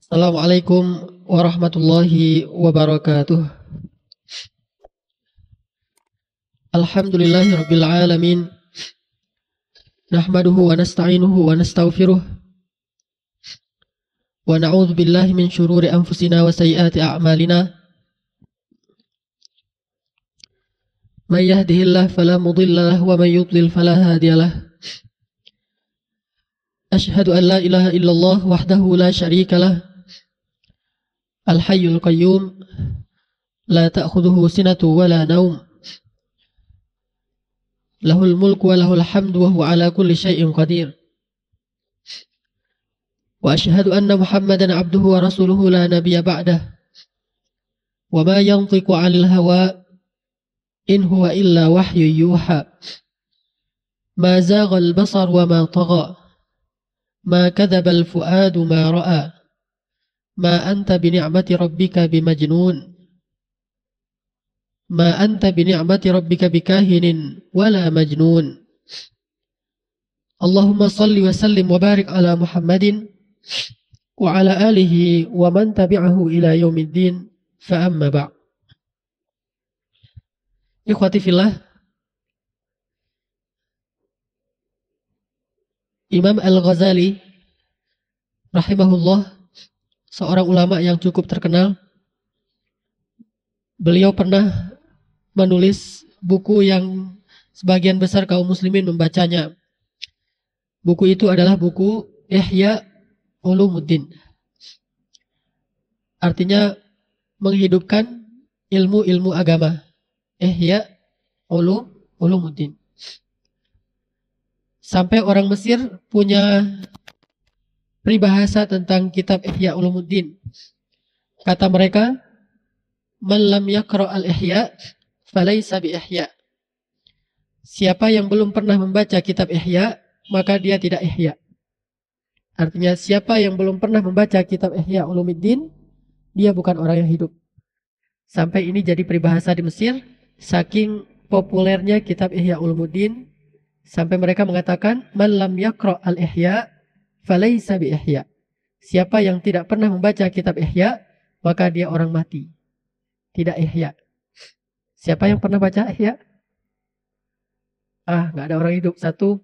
Assalamualaikum warahmatullahi wabarakatuh. Alhamdulillahirabbil alamin. Nahmaduhu wa nasta'inuhu wa nastaghfiruh. Wa na'udzu billahi min syururi anfusina wa sayyiati a'malina. May yahdihillahu fala mudilla lahu wa may yudlil fala hadiya lahu. Asyhadu an la ilaha illallah wahdahu la syarika lahu. Al-hayyul qayyum la ta'khudhuhu sinatun wa la naum. Lahul mulku wa lahul hamdu wa huwa ala kulli syai'in qadir. Wa asyhadu anna Muhammadan 'abduhu wa rasuluhu la nabiyya ba'dah. Wa ma yantiqu 'anil hawa in huwa illa wahyu yuha. Ma zagha al-basar wa ma tagha. Ma kadzaba al-fuadu ma ra'a. Ma anta bi ni'mati rabbika bimajnun. Ma anta bi ni'mati rabbika bikahinin wala majnun. Allahumma salli wa sallim wa barik ala Muhammadin wa ala alihi wa man tabi'ahu ila yaumiddin. Fa amma ba'. Ikhwati fillah, Imam Al-Ghazali rahimahullah, seorang ulama yang cukup terkenal. Beliau pernah menulis buku yang sebagian besar kaum muslimin membacanya. Buku itu adalah buku Ihya Ulumuddin. Artinya menghidupkan ilmu-ilmu agama. Ihya Ulumuddin. Sampai orang Mesir punya peribahasa tentang kitab Ihya Ulumuddin. Kata mereka, man lam yaqra al-ihya falaysa bi ihya. Siapa yang belum pernah membaca kitab Ihya, maka dia tidak ihya. Artinya siapa yang belum pernah membaca kitab Ihya Ulumuddin, dia bukan orang yang hidup. Sampai ini jadi peribahasa di Mesir, saking populernya kitab Ihya Ulumuddin, sampai mereka mengatakan man lam yaqra al-ihya falaysa bi ihya. Siapa yang tidak pernah membaca kitab Ihya, maka dia orang mati. Tidak ihya. Siapa yang pernah baca Ihya? Nggak ada orang hidup. 1, 2,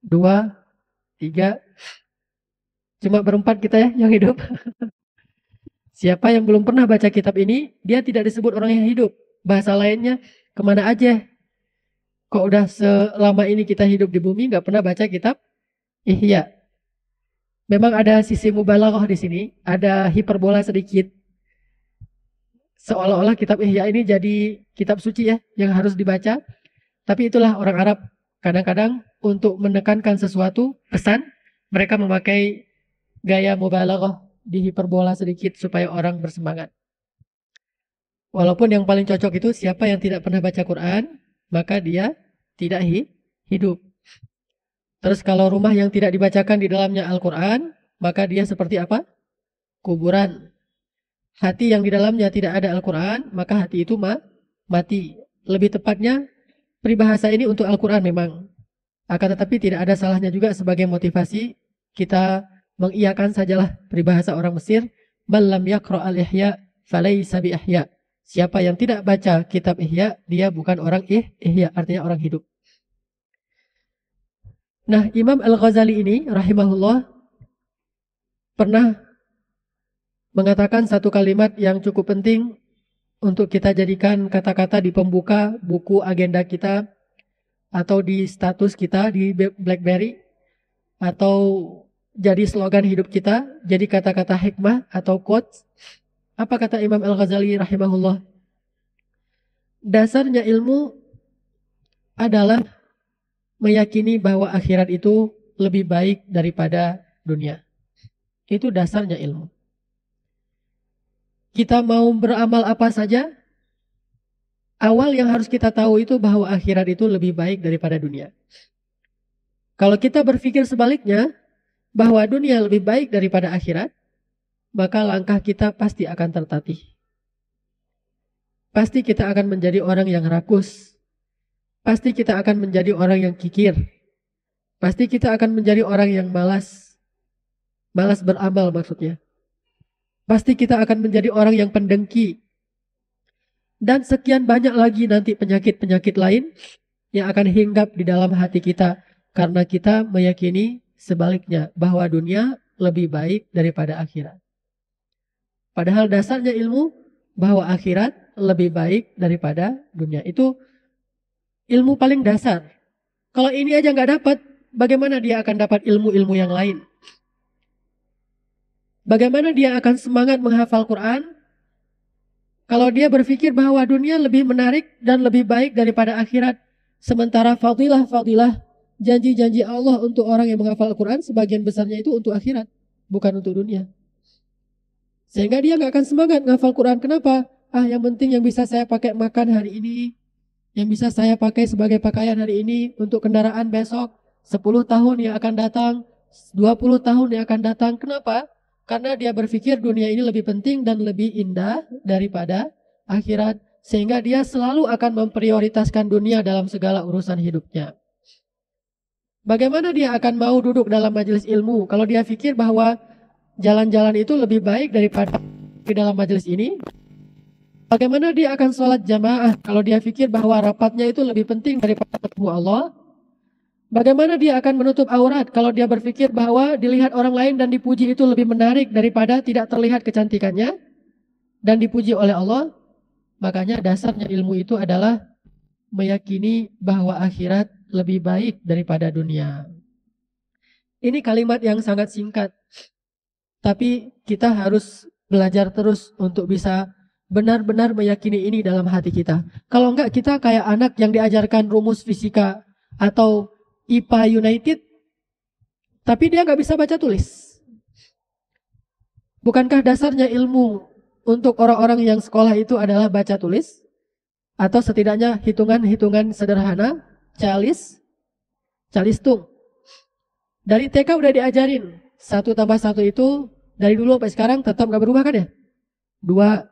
3. Cuma berempat kita ya yang hidup. Siapa yang belum pernah baca kitab ini, dia tidak disebut orang yang hidup. Bahasa lainnya, kemana aja? Kok udah selama ini kita hidup di bumi, nggak pernah baca kitab Ihya. Memang ada sisi mubalaghah di sini, ada hiperbola sedikit. Seolah-olah kitab Ihya ini jadi kitab suci ya, yang harus dibaca. Tapi itulah orang Arab. Kadang-kadang untuk menekankan sesuatu, pesan, mereka memakai gaya mubalaghah, di hiperbola sedikit supaya orang bersemangat. Walaupun yang paling cocok itu siapa yang tidak pernah baca Quran, maka dia tidak hidup. Terus kalau rumah yang tidak dibacakan di dalamnya Al-Quran, maka dia seperti apa? Kuburan. Hati yang di dalamnya tidak ada Al-Quran, maka hati itu mati. Lebih tepatnya, peribahasa ini untuk Al-Quran memang. Akan tetapi tidak ada salahnya juga sebagai motivasi kita mengiyakan sajalah peribahasa orang Mesir, man lam yaqra al-ihya falaysa bi ihya. Siapa yang tidak baca kitab Ihya, dia bukan orang ihya, artinya orang hidup. Nah, Imam Al-Ghazali ini rahimahullah pernah mengatakan satu kalimat yang cukup penting untuk kita jadikan kata-kata di pembuka buku agenda kita atau di status kita di BlackBerry atau jadi slogan hidup kita, jadi kata-kata hikmah atau quotes. Apa kata Imam Al-Ghazali rahimahullah? Dasarnya ilmu adalah meyakini bahwa akhirat itu lebih baik daripada dunia. Itu dasarnya ilmu. Kita mau beramal apa saja, awal yang harus kita tahu itu bahwa akhirat itu lebih baik daripada dunia. Kalau kita berpikir sebaliknya, bahwa dunia lebih baik daripada akhirat, maka langkah kita pasti akan tertatih. Pasti kita akan menjadi orang yang rakus, pasti kita akan menjadi orang yang kikir. Pasti kita akan menjadi orang yang malas. Malas beramal maksudnya. Pasti kita akan menjadi orang yang pendengki. Dan sekian banyak lagi nanti penyakit-penyakit lain yang akan hinggap di dalam hati kita. Karena kita meyakini sebaliknya bahwa dunia lebih baik daripada akhirat. Padahal dasarnya ilmu bahwa akhirat lebih baik daripada dunia. Itu ilmu paling dasar. Kalau ini aja nggak dapat, bagaimana dia akan dapat ilmu-ilmu yang lain? Bagaimana dia akan semangat menghafal Quran? Kalau dia berpikir bahwa dunia lebih menarik dan lebih baik daripada akhirat. Sementara fadilah-fadilah, janji-janji Allah untuk orang yang menghafal Quran, sebagian besarnya itu untuk akhirat, bukan untuk dunia. Sehingga dia nggak akan semangat menghafal Quran. Kenapa? Yang penting yang bisa saya pakai makan hari ini, yang bisa saya pakai sebagai pakaian hari ini, untuk kendaraan besok, 10 tahun yang akan datang, 20 tahun yang akan datang. Kenapa? Karena dia berpikir dunia ini lebih penting dan lebih indah daripada akhirat. Sehingga dia selalu akan memprioritaskan dunia dalam segala urusan hidupnya. Bagaimana dia akan mau duduk dalam majelis ilmu kalau dia pikir bahwa jalan-jalan itu lebih baik daripada di dalam majelis ini? Bagaimana dia akan sholat jamaah kalau dia pikir bahwa rapatnya itu lebih penting daripada ketemu Allah? Bagaimana dia akan menutup aurat kalau dia berpikir bahwa dilihat orang lain dan dipuji itu lebih menarik daripada tidak terlihat kecantikannya dan dipuji oleh Allah? Makanya dasarnya ilmu itu adalah meyakini bahwa akhirat lebih baik daripada dunia. Ini kalimat yang sangat singkat, tapi kita harus belajar terus untuk bisa benar-benar meyakini ini dalam hati kita. Kalau enggak, kita kayak anak yang diajarkan rumus fisika atau IPA United, tapi dia nggak bisa baca tulis. Bukankah dasarnya ilmu untuk orang-orang yang sekolah itu adalah baca tulis? Atau setidaknya hitungan-hitungan sederhana, calistung. Dari TK udah diajarin, 1 tambah 1 itu dari dulu sampai sekarang tetap nggak berubah kan ya? 2.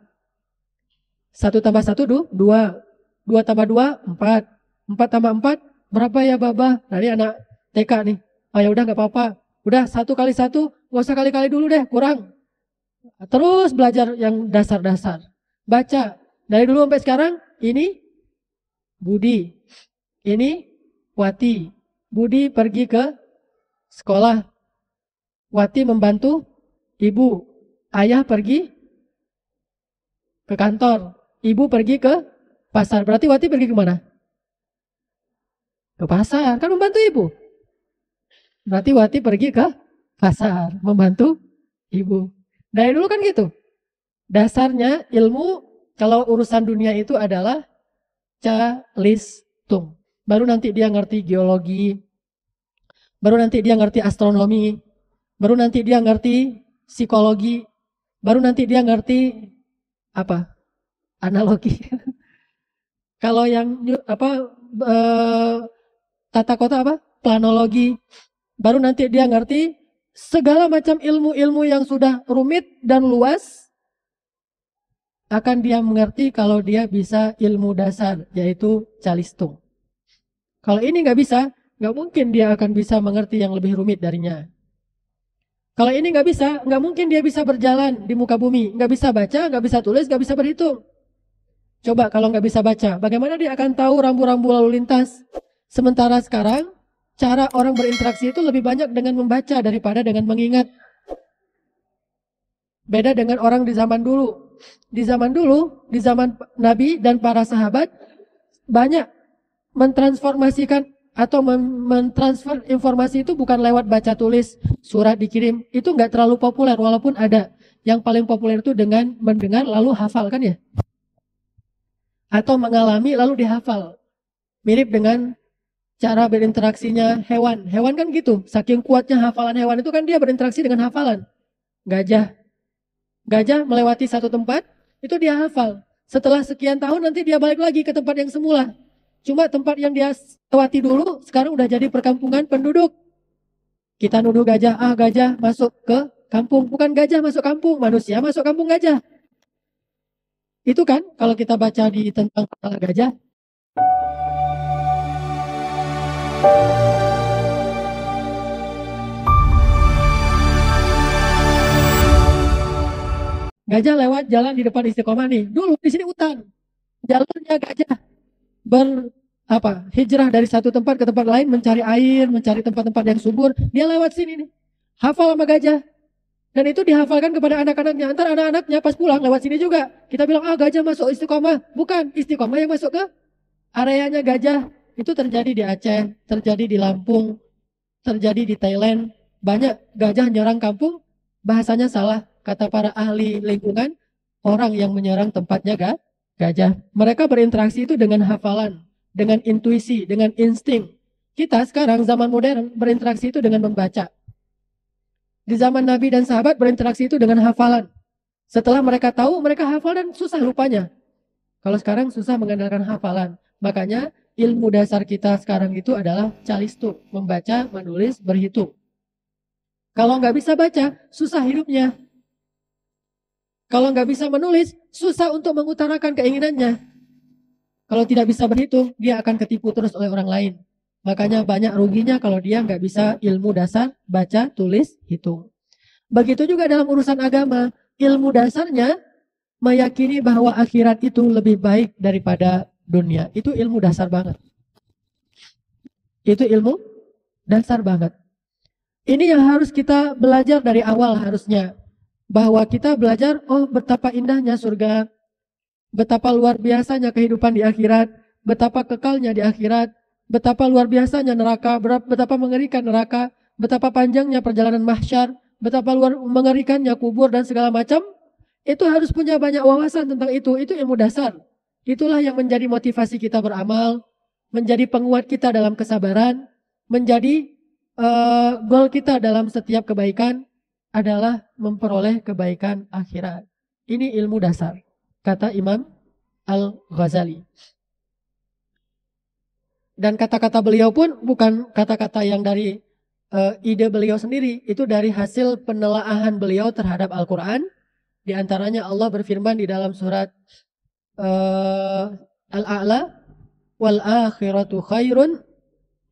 1 tambah 1, 2. 2 tambah 2, 4. 4 tambah 4, berapa ya Baba? Nah ini anak TK nih. Ya udah nggak apa-apa. Udah 1 kali 1, nggak usah kali-kali dulu deh, kurang. Terus belajar yang dasar-dasar. Baca. Dari dulu sampai sekarang, ini Budi. Ini Wati. Budi pergi ke sekolah. Wati membantu ibu. Ayah pergi ke kantor. Ibu pergi ke pasar. Berarti Wati pergi kemana? Ke pasar. Kan membantu ibu. Berarti Wati pergi ke pasar. Membantu ibu. Dari dulu kan gitu. Dasarnya ilmu kalau urusan dunia itu adalah calistung. Baru nanti dia ngerti geologi. Baru nanti dia ngerti astronomi. Baru nanti dia ngerti psikologi. Baru nanti dia ngerti apa? Analogi. Kalau yang tata kota apa? Planologi. Baru nanti dia ngerti segala macam ilmu-ilmu yang sudah rumit dan luas. Akan dia mengerti kalau dia bisa ilmu dasar, yaitu calistung. Kalau ini nggak bisa, nggak mungkin dia akan bisa mengerti yang lebih rumit darinya. Kalau ini nggak bisa, nggak mungkin dia bisa berjalan di muka bumi. Nggak bisa baca, nggak bisa tulis, nggak bisa berhitung. Coba kalau nggak bisa baca, bagaimana dia akan tahu rambu-rambu lalu lintas? Sementara sekarang, cara orang berinteraksi itu lebih banyak dengan membaca daripada dengan mengingat. Beda dengan orang di zaman dulu. Di zaman dulu, di zaman Nabi dan para sahabat, banyak mentransformasikan atau mentransfer informasi itu bukan lewat baca tulis, surat dikirim. Itu nggak terlalu populer, walaupun ada. Yang paling populer itu dengan mendengar lalu hafal kan ya? Atau mengalami lalu dihafal. Mirip dengan cara berinteraksinya hewan. Hewan kan gitu, saking kuatnya hafalan hewan itu kan dia berinteraksi dengan hafalan. Gajah melewati satu tempat, itu dia hafal. Setelah sekian tahun nanti dia balik lagi ke tempat yang semula. Cuma tempat yang dia lewati dulu, sekarang udah jadi perkampungan penduduk. Kita nuduh gajah, gajah masuk ke kampung. Bukan gajah masuk kampung, manusia masuk kampung gajah. Itu kan kalau kita baca di tentang kepala gajah. Gajah lewat jalan di depan Istiqomah nih. Dulu di sini hutan. Jalurnya gajah hijrah dari satu tempat ke tempat lain, mencari air, mencari tempat-tempat yang subur. Dia lewat sini nih. Hafal sama gajah. Dan itu dihafalkan kepada anak-anaknya. Antar anak-anaknya pas pulang lewat sini juga. Kita bilang, gajah masuk Istiqomah. Bukan, Istiqomah yang masuk ke areanya gajah. Itu terjadi di Aceh, terjadi di Lampung, terjadi di Thailand. Banyak gajah nyerang kampung, bahasanya salah. Kata para ahli lingkungan, orang yang menyerang tempatnya gajah. Mereka berinteraksi itu dengan hafalan, dengan intuisi, dengan insting. Kita sekarang zaman modern berinteraksi itu dengan membaca. Di zaman Nabi dan sahabat berinteraksi itu dengan hafalan. Setelah mereka tahu, mereka hafal dan susah lupanya. Kalau sekarang susah mengandalkan hafalan. Makanya ilmu dasar kita sekarang itu adalah calistu, membaca, menulis, berhitung. Kalau nggak bisa baca, susah hidupnya. Kalau nggak bisa menulis, susah untuk mengutarakan keinginannya. Kalau tidak bisa berhitung, dia akan ketipu terus oleh orang lain. Makanya banyak ruginya kalau dia nggak bisa ilmu dasar, baca, tulis, hitung. Begitu juga dalam urusan agama, ilmu dasarnya meyakini bahwa akhirat itu lebih baik daripada dunia. Itu ilmu dasar banget. Itu ilmu dasar banget. Ini yang harus kita belajar dari awal harusnya. Bahwa kita belajar, betapa indahnya surga, betapa luar biasanya kehidupan di akhirat, betapa kekalnya di akhirat, betapa luar biasanya neraka, betapa mengerikan neraka, betapa panjangnya perjalanan mahsyar, betapa luar mengerikannya kubur dan segala macam. Itu harus punya banyak wawasan tentang itu ilmu dasar. Itulah yang menjadi motivasi kita beramal, menjadi penguat kita dalam kesabaran, menjadi goal kita dalam setiap kebaikan adalah memperoleh kebaikan akhirat. Ini ilmu dasar, kata Imam Al-Ghazali. Dan kata-kata beliau pun bukan kata-kata yang dari ide beliau sendiri, itu dari hasil penelaahan beliau terhadap Al-Quran. Di antaranya Allah berfirman di dalam surat Al-A'la, wal akhiratu khairun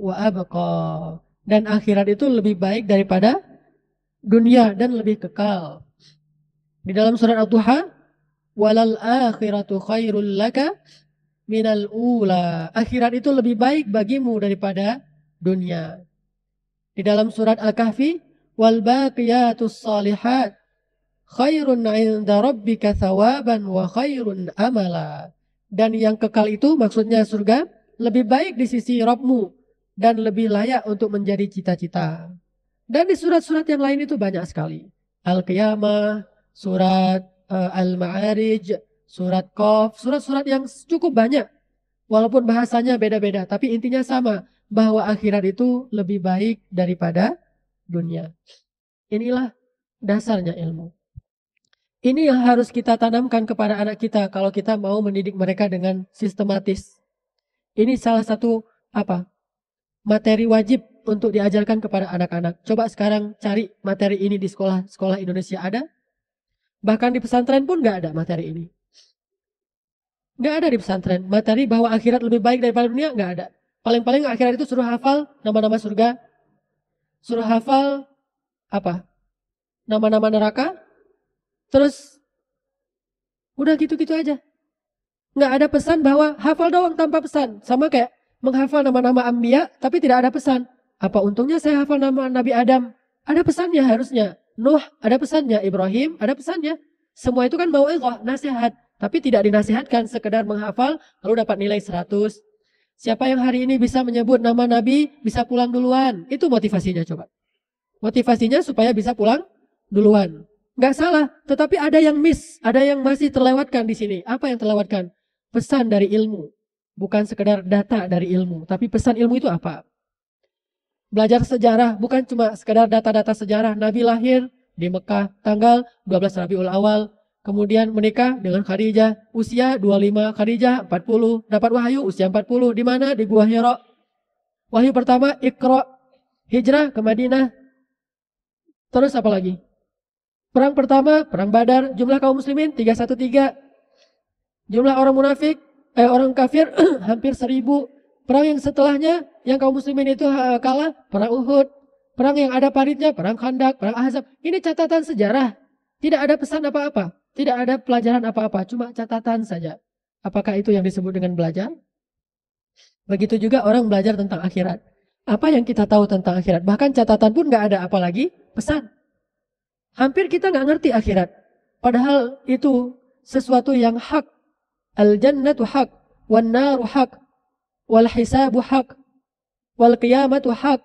wa abqa. Dan akhirat itu lebih baik daripada dunia dan lebih kekal. Di dalam surat Al-Duha, walal akhiratu khairul laka minal ula. Akhirat itu lebih baik bagimu daripada dunia. Di dalam surat Al-Kahfi, wal baqiyatus salihat khairun 'inda rabbika thawaban wa khairun amala. Dan yang kekal itu maksudnya surga lebih baik di sisi Rabbmu dan lebih layak untuk menjadi cita-cita. Dan di surat-surat yang lain itu banyak sekali. Al-Qiyamah, surat Al-Ma'arij, surat Qaf, surat-surat yang cukup banyak. Walaupun bahasanya beda-beda, tapi intinya sama. Bahwa akhirat itu lebih baik daripada dunia. Inilah dasarnya ilmu. Ini yang harus kita tanamkan kepada anak kita kalau kita mau mendidik mereka dengan sistematis. Ini salah satu materi wajib untuk diajarkan kepada anak-anak. Coba sekarang cari materi ini di sekolah Indonesia ada. Bahkan di pesantren pun nggak ada materi ini. Nggak ada di pesantren. Materi bahwa akhirat lebih baik daripada dunia nggak ada. Paling-paling akhirat itu suruh hafal nama-nama surga. Suruh hafal nama-nama neraka. Terus udah gitu-gitu aja. Nggak ada pesan bahwa hafal doang tanpa pesan. Sama kayak menghafal nama-nama anbiya tapi tidak ada pesan. Apa untungnya saya hafal nama Nabi Adam? Ada pesannya harusnya. Nuh ada pesannya. Ibrahim ada pesannya. Semua itu kan mau'izah, nasihat. Tapi tidak dinasihatkan sekedar menghafal lalu dapat nilai 100. Siapa yang hari ini bisa menyebut nama Nabi bisa pulang duluan. Itu motivasinya coba. Motivasinya supaya bisa pulang duluan. Nggak salah, tetapi ada yang miss, ada yang masih terlewatkan di sini. Apa yang terlewatkan? Pesan dari ilmu. Bukan sekedar data dari ilmu, tapi pesan ilmu itu apa? Belajar sejarah, bukan cuma sekedar data-data sejarah. Nabi lahir di Mekah, tanggal 12 Rabiul Awal. Kemudian menikah dengan Khadijah, usia 25, Khadijah 40, dapat wahyu usia 40. Di mana? Di Gua Hira. Wahyu pertama, Iqra, hijrah ke Madinah. Terus apa lagi? Perang pertama, perang Badar, jumlah kaum muslimin 313. Jumlah orang munafik, orang kafir hampir 1000. Perang yang setelahnya yang kaum muslimin itu kalah, perang Uhud. Perang yang ada paritnya, perang Khandak, perang Ahzab. Ini catatan sejarah. Tidak ada pesan apa-apa. Tidak ada pelajaran apa-apa. Cuma catatan saja. Apakah itu yang disebut dengan belajar? Begitu juga orang belajar tentang akhirat. Apa yang kita tahu tentang akhirat? Bahkan catatan pun nggak ada, apalagi pesan. Hampir kita nggak ngerti akhirat. Padahal itu sesuatu yang hak. Al-jannatu hak. Wan naru hak. Wal hisabu hak. Wal qiyamatu hak.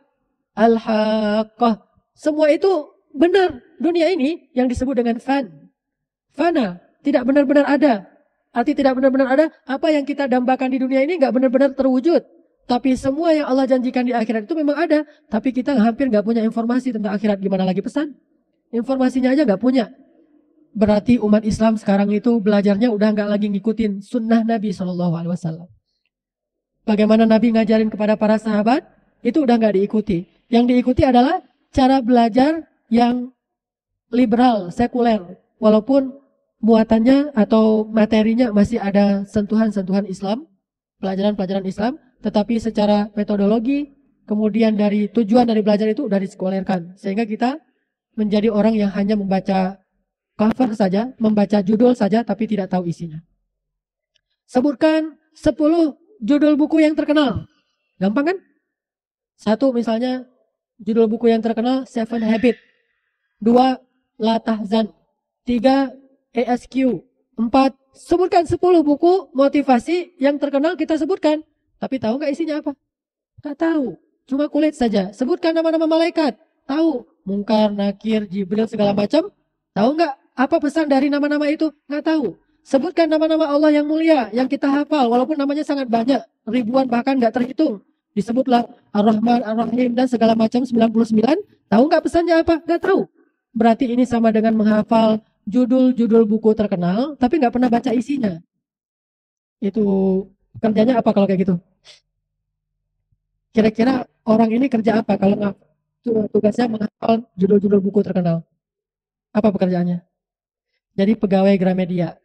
Al-haqqah. Semua itu benar. Dunia ini yang disebut dengan fana. Tidak benar-benar ada. Arti tidak benar-benar ada. Apa yang kita dambakan di dunia ini nggak benar-benar terwujud. Tapi semua yang Allah janjikan di akhirat itu memang ada. Tapi kita hampir nggak punya informasi tentang akhirat. Gimana lagi pesan? Informasinya aja nggak punya. Berarti umat Islam sekarang itu belajarnya udah nggak lagi ngikutin sunnah Nabi SAW. Bagaimana Nabi ngajarin kepada para sahabat, itu udah nggak diikuti. Yang diikuti adalah cara belajar yang liberal, sekuler. Walaupun muatannya atau materinya masih ada sentuhan-sentuhan Islam, pelajaran-pelajaran Islam, tetapi secara metodologi, kemudian dari tujuan dari belajar itu udah disekulerkan. Sehingga kita menjadi orang yang hanya membaca cover saja, membaca judul saja, tapi tidak tahu isinya. Sebutkan 10 judul buku yang terkenal. Gampang kan? 1 misalnya, judul buku yang terkenal, 7 Habits. 2, La Tahzan. 3, ASQ. 4, sebutkan 10 buku motivasi yang terkenal kita sebutkan. Tapi tahu nggak isinya apa? Nggak tahu. Cuma kulit saja. Sebutkan nama-nama malaikat. Tahu. Munkar, Nakir, Jibril, segala macam. Tahu nggak apa pesan dari nama-nama itu? Nggak tahu. Sebutkan nama-nama Allah yang mulia, yang kita hafal. Walaupun namanya sangat banyak. Ribuan bahkan nggak terhitung. Disebutlah Ar-Rahman, Ar-Rahim, dan segala macam 99. Tahu nggak pesannya apa? Nggak tahu. Berarti ini sama dengan menghafal judul-judul buku terkenal, tapi nggak pernah baca isinya. Itu kerjanya apa kalau kayak gitu? Kira-kira orang ini kerja apa kalau tugasnya menghafal judul-judul buku terkenal? Apa pekerjaannya? Jadi pegawai Gramedia.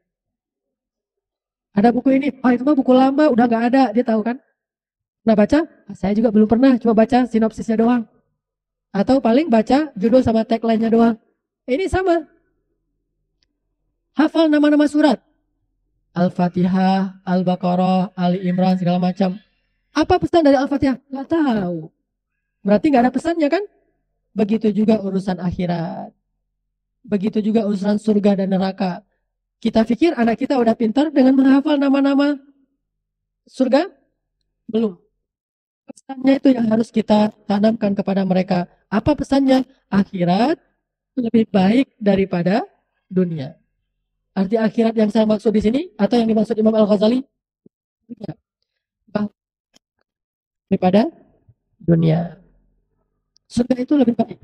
Ada buku ini, itu mah buku lama, udah nggak ada, dia tahu kan? Nah baca? Saya juga belum pernah, cuma baca sinopsisnya doang. Atau paling baca judul sama tagline-nya doang. Ini sama. Hafal nama-nama surat. Al-Fatihah, Al-Baqarah, Ali Imran, segala macam. Apa pesan dari Al-Fatihah? Nggak tahu. Berarti nggak ada pesannya kan? Begitu juga urusan akhirat. Begitu juga urusan surga dan neraka. Kita pikir anak kita udah pintar dengan menghafal nama-nama surga? Belum. Pesannya itu yang harus kita tanamkan kepada mereka. Apa pesannya? Akhirat lebih baik daripada dunia. Arti akhirat yang saya maksud di sini atau yang dimaksud Imam Al-Ghazali daripada dunia. Surga itu lebih baik.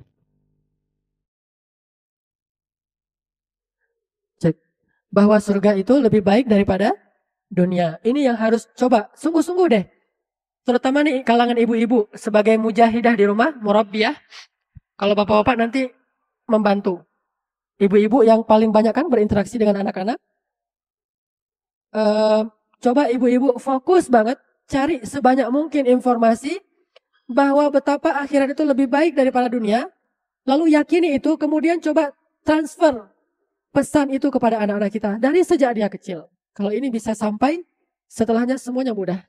Cek. Bahwa surga itu lebih baik daripada dunia. Ini yang harus coba sungguh-sungguh deh. Terutama nih kalangan ibu-ibu sebagai mujahidah di rumah, murabbiyah. Kalau bapak-bapak nanti membantu. Ibu-ibu yang paling banyak kan berinteraksi dengan anak-anak. Coba ibu-ibu fokus banget cari sebanyak mungkin informasi bahwa betapa akhirat itu lebih baik daripada dunia. Lalu yakini itu, kemudian coba transfer pesan itu kepada anak-anak kita dari sejak dia kecil. Kalau ini bisa sampai, setelahnya semuanya mudah.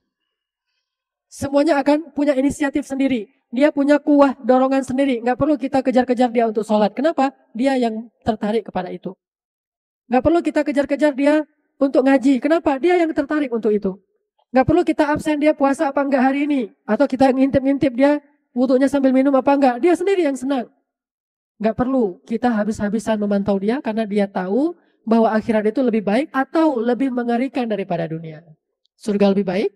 Semuanya akan punya inisiatif sendiri. Dia punya kuah dorongan sendiri. Nggak perlu kita kejar-kejar dia untuk sholat. Kenapa? Dia yang tertarik kepada itu. Nggak perlu kita kejar-kejar dia untuk ngaji. Kenapa? Dia yang tertarik untuk itu. Nggak perlu kita absen dia puasa apa enggak hari ini. Atau kita ngintip-ngintip dia wudunya sambil minum apa enggak. Dia sendiri yang senang. Nggak perlu kita habis-habisan memantau dia karena dia tahu bahwa akhirat itu lebih baik atau lebih mengerikan daripada dunia. Surga lebih baik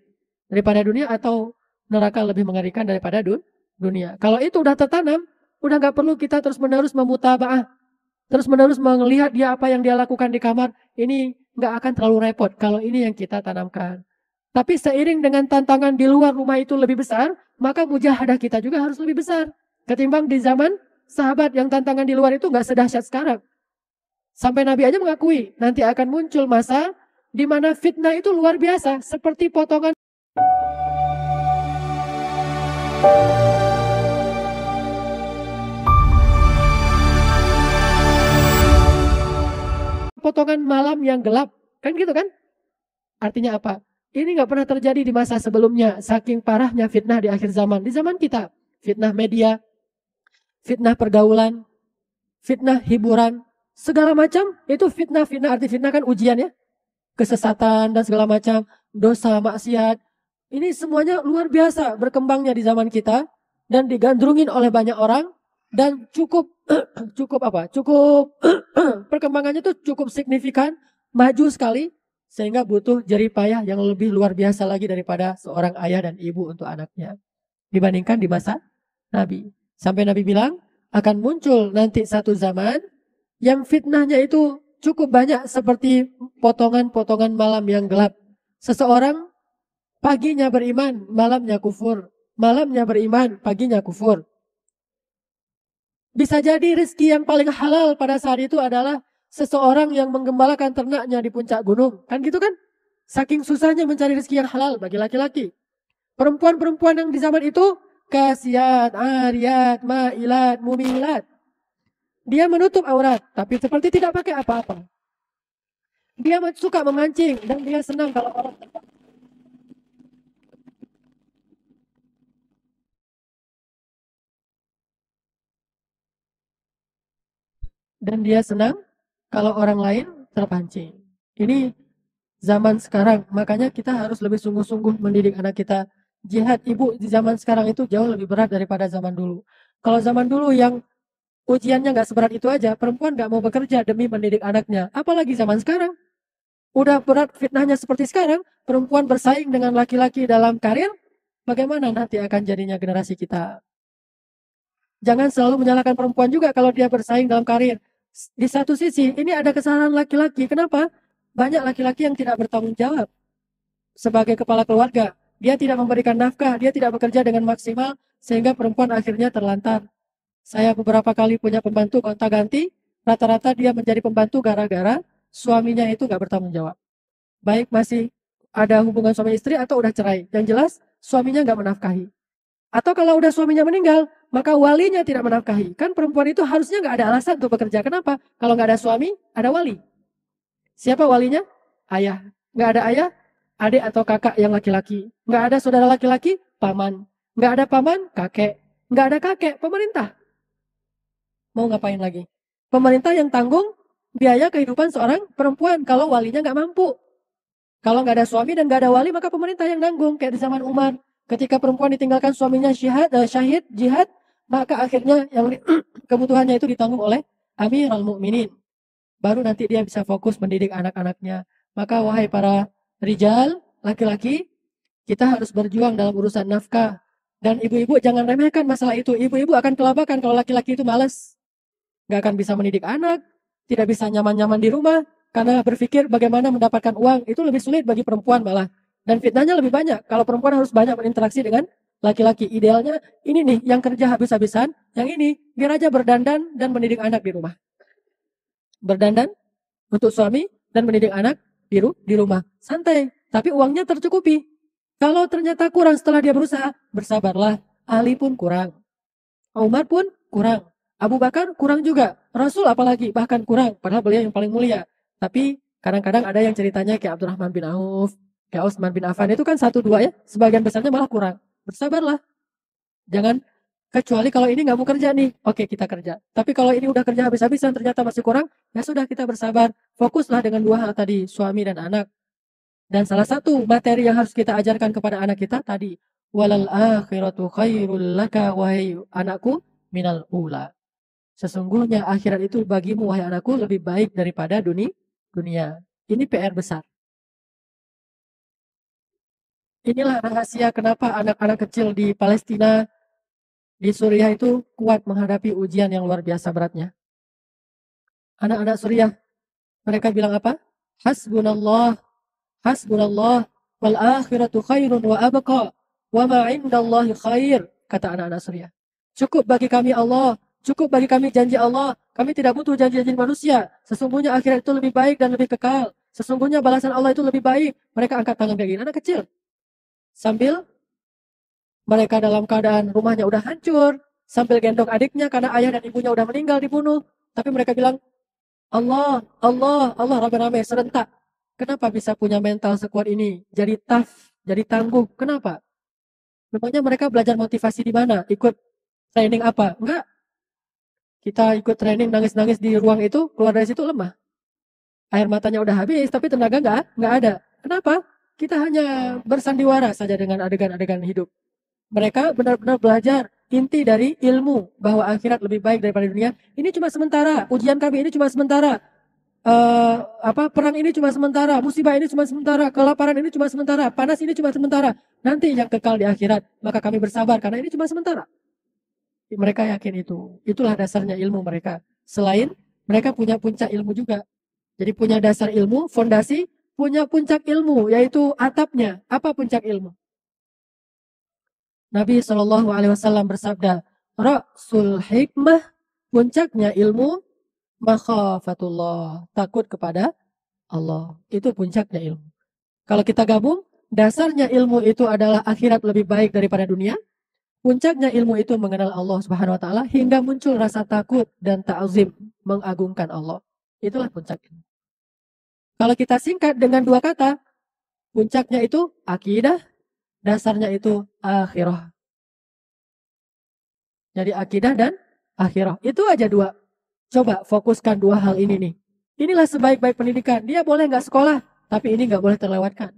daripada dunia atau neraka lebih mengerikan daripada dunia. Kalau itu udah tertanam, udah nggak perlu kita terus-menerus memutabaah, terus-menerus melihat dia apa yang dia lakukan di kamar. Ini nggak akan terlalu repot kalau ini yang kita tanamkan. Tapi seiring dengan tantangan di luar rumah itu lebih besar, maka mujahadah kita juga harus lebih besar. Ketimbang di zaman sahabat yang tantangan di luar itu nggak sedahsyat sekarang. Sampai Nabi aja mengakui, nanti akan muncul masa di mana fitnah itu luar biasa, seperti potongan Potongan malam yang gelap, kan gitu kan? Artinya apa? Ini nggak pernah terjadi di masa sebelumnya, saking parahnya fitnah di akhir zaman. Di zaman kita, fitnah media, fitnah pergaulan, fitnah hiburan, segala macam itu fitnah. Arti fitnah kan ujian ya, kesesatan dan segala macam, dosa, maksiat. Ini semuanya luar biasa berkembangnya di zaman kita dan digandrungin oleh banyak orang dan cukup Cukup perkembangannya tuh cukup signifikan, maju sekali sehingga butuh jerih payah yang lebih luar biasa lagi daripada seorang ayah dan ibu untuk anaknya dibandingkan di masa Nabi. Sampai Nabi bilang akan muncul nanti satu zaman yang fitnahnya itu cukup banyak seperti potongan-potongan malam yang gelap. Seseorang paginya beriman, malamnya kufur. Malamnya beriman, paginya kufur. Bisa jadi rezeki yang paling halal pada saat itu adalah seseorang yang menggembalakan ternaknya di puncak gunung. Kan gitu kan? Saking susahnya mencari rezeki yang halal bagi laki-laki. Perempuan-perempuan yang di zaman itu kasiat, ariyat, ma'ilat, mumilat. Dia menutup aurat, tapi seperti tidak pakai apa-apa. Dia suka memancing dan dia senang kalau orang dan dia senang kalau orang lain terpancing. Ini zaman sekarang, makanya kita harus lebih sungguh-sungguh mendidik anak kita. Jihad ibu di zaman sekarang itu jauh lebih berat daripada zaman dulu. Kalau zaman dulu yang ujiannya nggak seberat itu aja, perempuan nggak mau bekerja demi mendidik anaknya. Apalagi zaman sekarang, udah berat fitnahnya seperti sekarang, perempuan bersaing dengan laki-laki dalam karir, bagaimana nanti akan jadinya generasi kita? Jangan selalu menyalahkan perempuan juga kalau dia bersaing dalam karir. Di satu sisi, ini ada kesalahan laki-laki. Kenapa? Banyak laki-laki yang tidak bertanggung jawab sebagai kepala keluarga. Dia tidak memberikan nafkah, dia tidak bekerja dengan maksimal, sehingga perempuan akhirnya terlantar. Saya beberapa kali punya pembantu gonta-ganti, rata-rata dia menjadi pembantu gara-gara suaminya itu gak bertanggung jawab. Baik masih ada hubungan suami istri atau udah cerai. Yang jelas suaminya gak menafkahi. Atau kalau udah suaminya meninggal, maka walinya tidak menafkahi. Kan perempuan itu harusnya gak ada alasan untuk bekerja. Kenapa? Kalau gak ada suami, ada wali. Siapa walinya? Ayah. Gak ada ayah, adik atau kakak yang laki-laki. Gak ada saudara laki-laki, paman. Gak ada paman, kakek. Gak ada kakek, pemerintah. Mau ngapain lagi? Pemerintah yang tanggung biaya kehidupan seorang perempuan kalau walinya gak mampu. Kalau gak ada suami dan gak ada wali, maka pemerintah yang nanggung. Kayak di zaman Umar. Ketika perempuan ditinggalkan suaminya syahid, jihad, maka akhirnya yang kebutuhannya itu ditanggung oleh Amirul Mukminin. Baru nanti dia bisa fokus mendidik anak-anaknya. Maka wahai para rijal, laki-laki, kita harus berjuang dalam urusan nafkah. Dan ibu-ibu jangan remehkan masalah itu. Ibu-ibu akan kelabakan kalau laki-laki itu malas. Gak akan bisa mendidik anak, tidak bisa nyaman-nyaman di rumah, karena berpikir bagaimana mendapatkan uang. Itu lebih sulit bagi perempuan malah. Dan fitnahnya lebih banyak. Kalau perempuan harus banyak berinteraksi dengan laki-laki. Idealnya ini nih yang kerja habis-habisan. Yang ini biar aja berdandan dan mendidik anak di rumah. Berdandan untuk suami dan mendidik anak di rumah. Santai. Tapi uangnya tercukupi. Kalau ternyata kurang setelah dia berusaha, bersabarlah. Ali pun kurang. Umar pun kurang. Abu Bakar kurang juga. Rasul apalagi bahkan kurang. Padahal beliau yang paling mulia. Tapi kadang-kadang ada yang ceritanya kayak Abdurrahman bin Auf, kayak Utsman bin Affan itu kan 1-2 ya. Sebagian besarnya malah kurang. Bersabarlah. Jangan, kecuali kalau ini nggak mau kerja nih. Oke kita kerja. Tapi kalau ini udah kerja habis-habisan ternyata masih kurang. Ya sudah kita bersabar. Fokuslah dengan 2 hal tadi. Suami dan anak. Dan salah satu materi yang harus kita ajarkan kepada anak kita tadi. Walal akhiratu khairul laka wahai anakku minal ula. Sesungguhnya akhirat itu bagimu wahai anakku lebih baik daripada dunia. Ini PR besar. Inilah rahasia kenapa anak-anak kecil di Palestina, di Suriah itu kuat menghadapi ujian yang luar biasa beratnya. Anak-anak Suriah, mereka bilang apa? Hasbunallah, hasbunallah, wal akhiratu khairun wa abqa, wa ma indallahi khair, kata anak-anak Suriah. Cukup bagi kami Allah, cukup bagi kami janji Allah. Kami tidak butuh janji-janji manusia. Sesungguhnya akhirat itu lebih baik dan lebih kekal. Sesungguhnya balasan Allah itu lebih baik. Mereka angkat tangan kayak gini, anak kecil. Sambil Mereka dalam keadaan rumahnya udah hancur, sambil gendong adiknya karena ayah dan ibunya udah meninggal dibunuh. Tapi mereka bilang, Allah, Allah, Allah, rame-rame, serentak. Kenapa bisa punya mental sekuat ini? Jadi tough, jadi tangguh. Kenapa? Memangnya mereka belajar motivasi di mana? Ikut training apa? Enggak. Kita ikut training nangis-nangis di ruang itu, keluar dari situ lemah. Air matanya udah habis, tapi tenaga nggak ada. Kenapa? Kita hanya bersandiwara saja dengan adegan-adegan hidup. Mereka benar-benar belajar inti dari ilmu bahwa akhirat lebih baik daripada dunia. Ini cuma sementara. Ujian kami ini cuma sementara. Perang ini cuma sementara. Musibah ini cuma sementara. Kelaparan ini cuma sementara. Panas ini cuma sementara. Nanti yang kekal di akhirat. Maka kami bersabar karena ini cuma sementara. Mereka yakin itu. Itulah dasarnya ilmu mereka. Selain mereka punya puncak ilmu juga. Jadi punya dasar ilmu, fondasi, punya puncak ilmu, yaitu atapnya. Apa puncak ilmu? Nabi Shallallahu Alaihi Wasallam bersabda, Rasul hikmah, puncaknya ilmu, makhafatullah, takut kepada Allah. Itu puncaknya ilmu. Kalau kita gabung, dasarnya ilmu itu adalah akhirat lebih baik daripada dunia. Puncaknya ilmu itu mengenal Allah Subhanahu Wa Taala hingga muncul rasa takut dan ta'zim, mengagungkan Allah. Itulah puncak ilmu. Kalau kita singkat dengan dua kata, puncaknya itu akidah, dasarnya itu akhirah. Jadi akidah dan akhirah. Itu aja dua. Coba fokuskan dua hal ini nih. Inilah sebaik-baik pendidikan. Dia boleh nggak sekolah, tapi ini nggak boleh terlewatkan.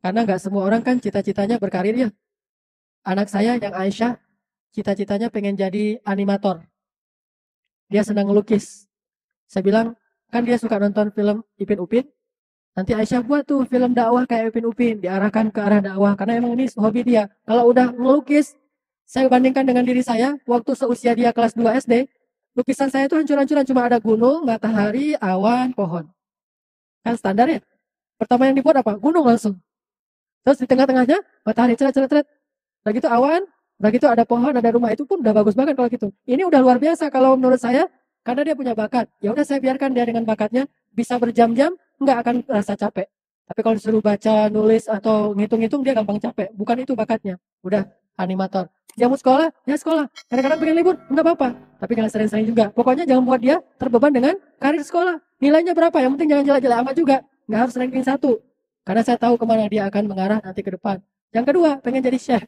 Karena nggak semua orang kan cita-citanya berkarir ya. Anak saya yang Aisyah, cita-citanya pengen jadi animator. Dia senang ngelukis. Saya bilang, kan dia suka nonton film Ipin Upin. Nanti Aisyah buat tuh film dakwah kayak Ipin Upin, diarahkan ke arah dakwah. Karena emang ini hobi dia. Kalau udah ngelukis, saya bandingkan dengan diri saya, waktu seusia dia kelas 2 SD, lukisan saya itu hancur-hancuran, cuma ada gunung, matahari, awan, pohon. Kan standar ya. Pertama yang dibuat apa? Gunung langsung. Terus di tengah-tengahnya, matahari, ceret-ceret. Udah gitu awan, udah gitu ada pohon, ada rumah, itu pun udah bagus banget kalau gitu. Ini udah luar biasa kalau menurut saya, karena dia punya bakat. Ya udah saya biarkan dia dengan bakatnya, bisa berjam-jam, nggak akan rasa capek. Tapi kalau disuruh baca, nulis, atau ngitung-ngitung, dia gampang capek. Bukan itu bakatnya. Udah, animator. Dia mau sekolah, ya sekolah. Kadang-kadang pengen libur, nggak apa-apa. Tapi jangan sering-sering juga. Pokoknya jangan buat dia terbeban dengan karir sekolah. Nilainya berapa? Yang penting jangan jelek-jelek amat juga. Nggak harus ranking 1. Karena saya tahu kemana dia akan mengarah nanti ke depan. Yang kedua, pengen jadi chef.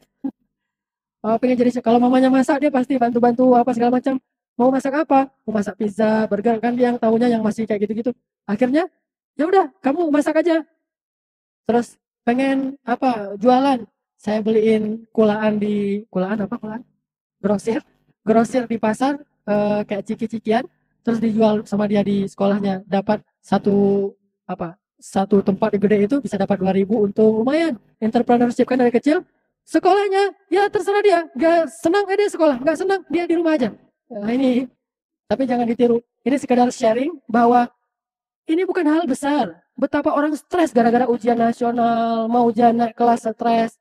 Pengen jadi chef. Kalau mamanya masak, dia pasti bantu-bantu apa segala macam. Mau masak apa? Mau masak pizza, burger. Kan dia yang tahunya yang masih kayak gitu-gitu. Akhirnya, ya udah, kamu masak aja. Terus pengen apa? Jualan. Saya beliin kulaan grosir, grosir di pasar, kayak ciki-cikian, terus dijual sama dia di sekolahnya, dapat satu tempat di gede itu bisa dapat 2.000 untung, lumayan. Entrepreneurship kan dari kecil. Sekolahnya ya terserah dia senang dia sekolah, nggak senang dia di rumah aja. Nah ini, tapi jangan ditiru. Ini sekedar sharing bahwa ini bukan hal besar. Betapa orang stres gara-gara ujian nasional, mau ujian naik kelas stres.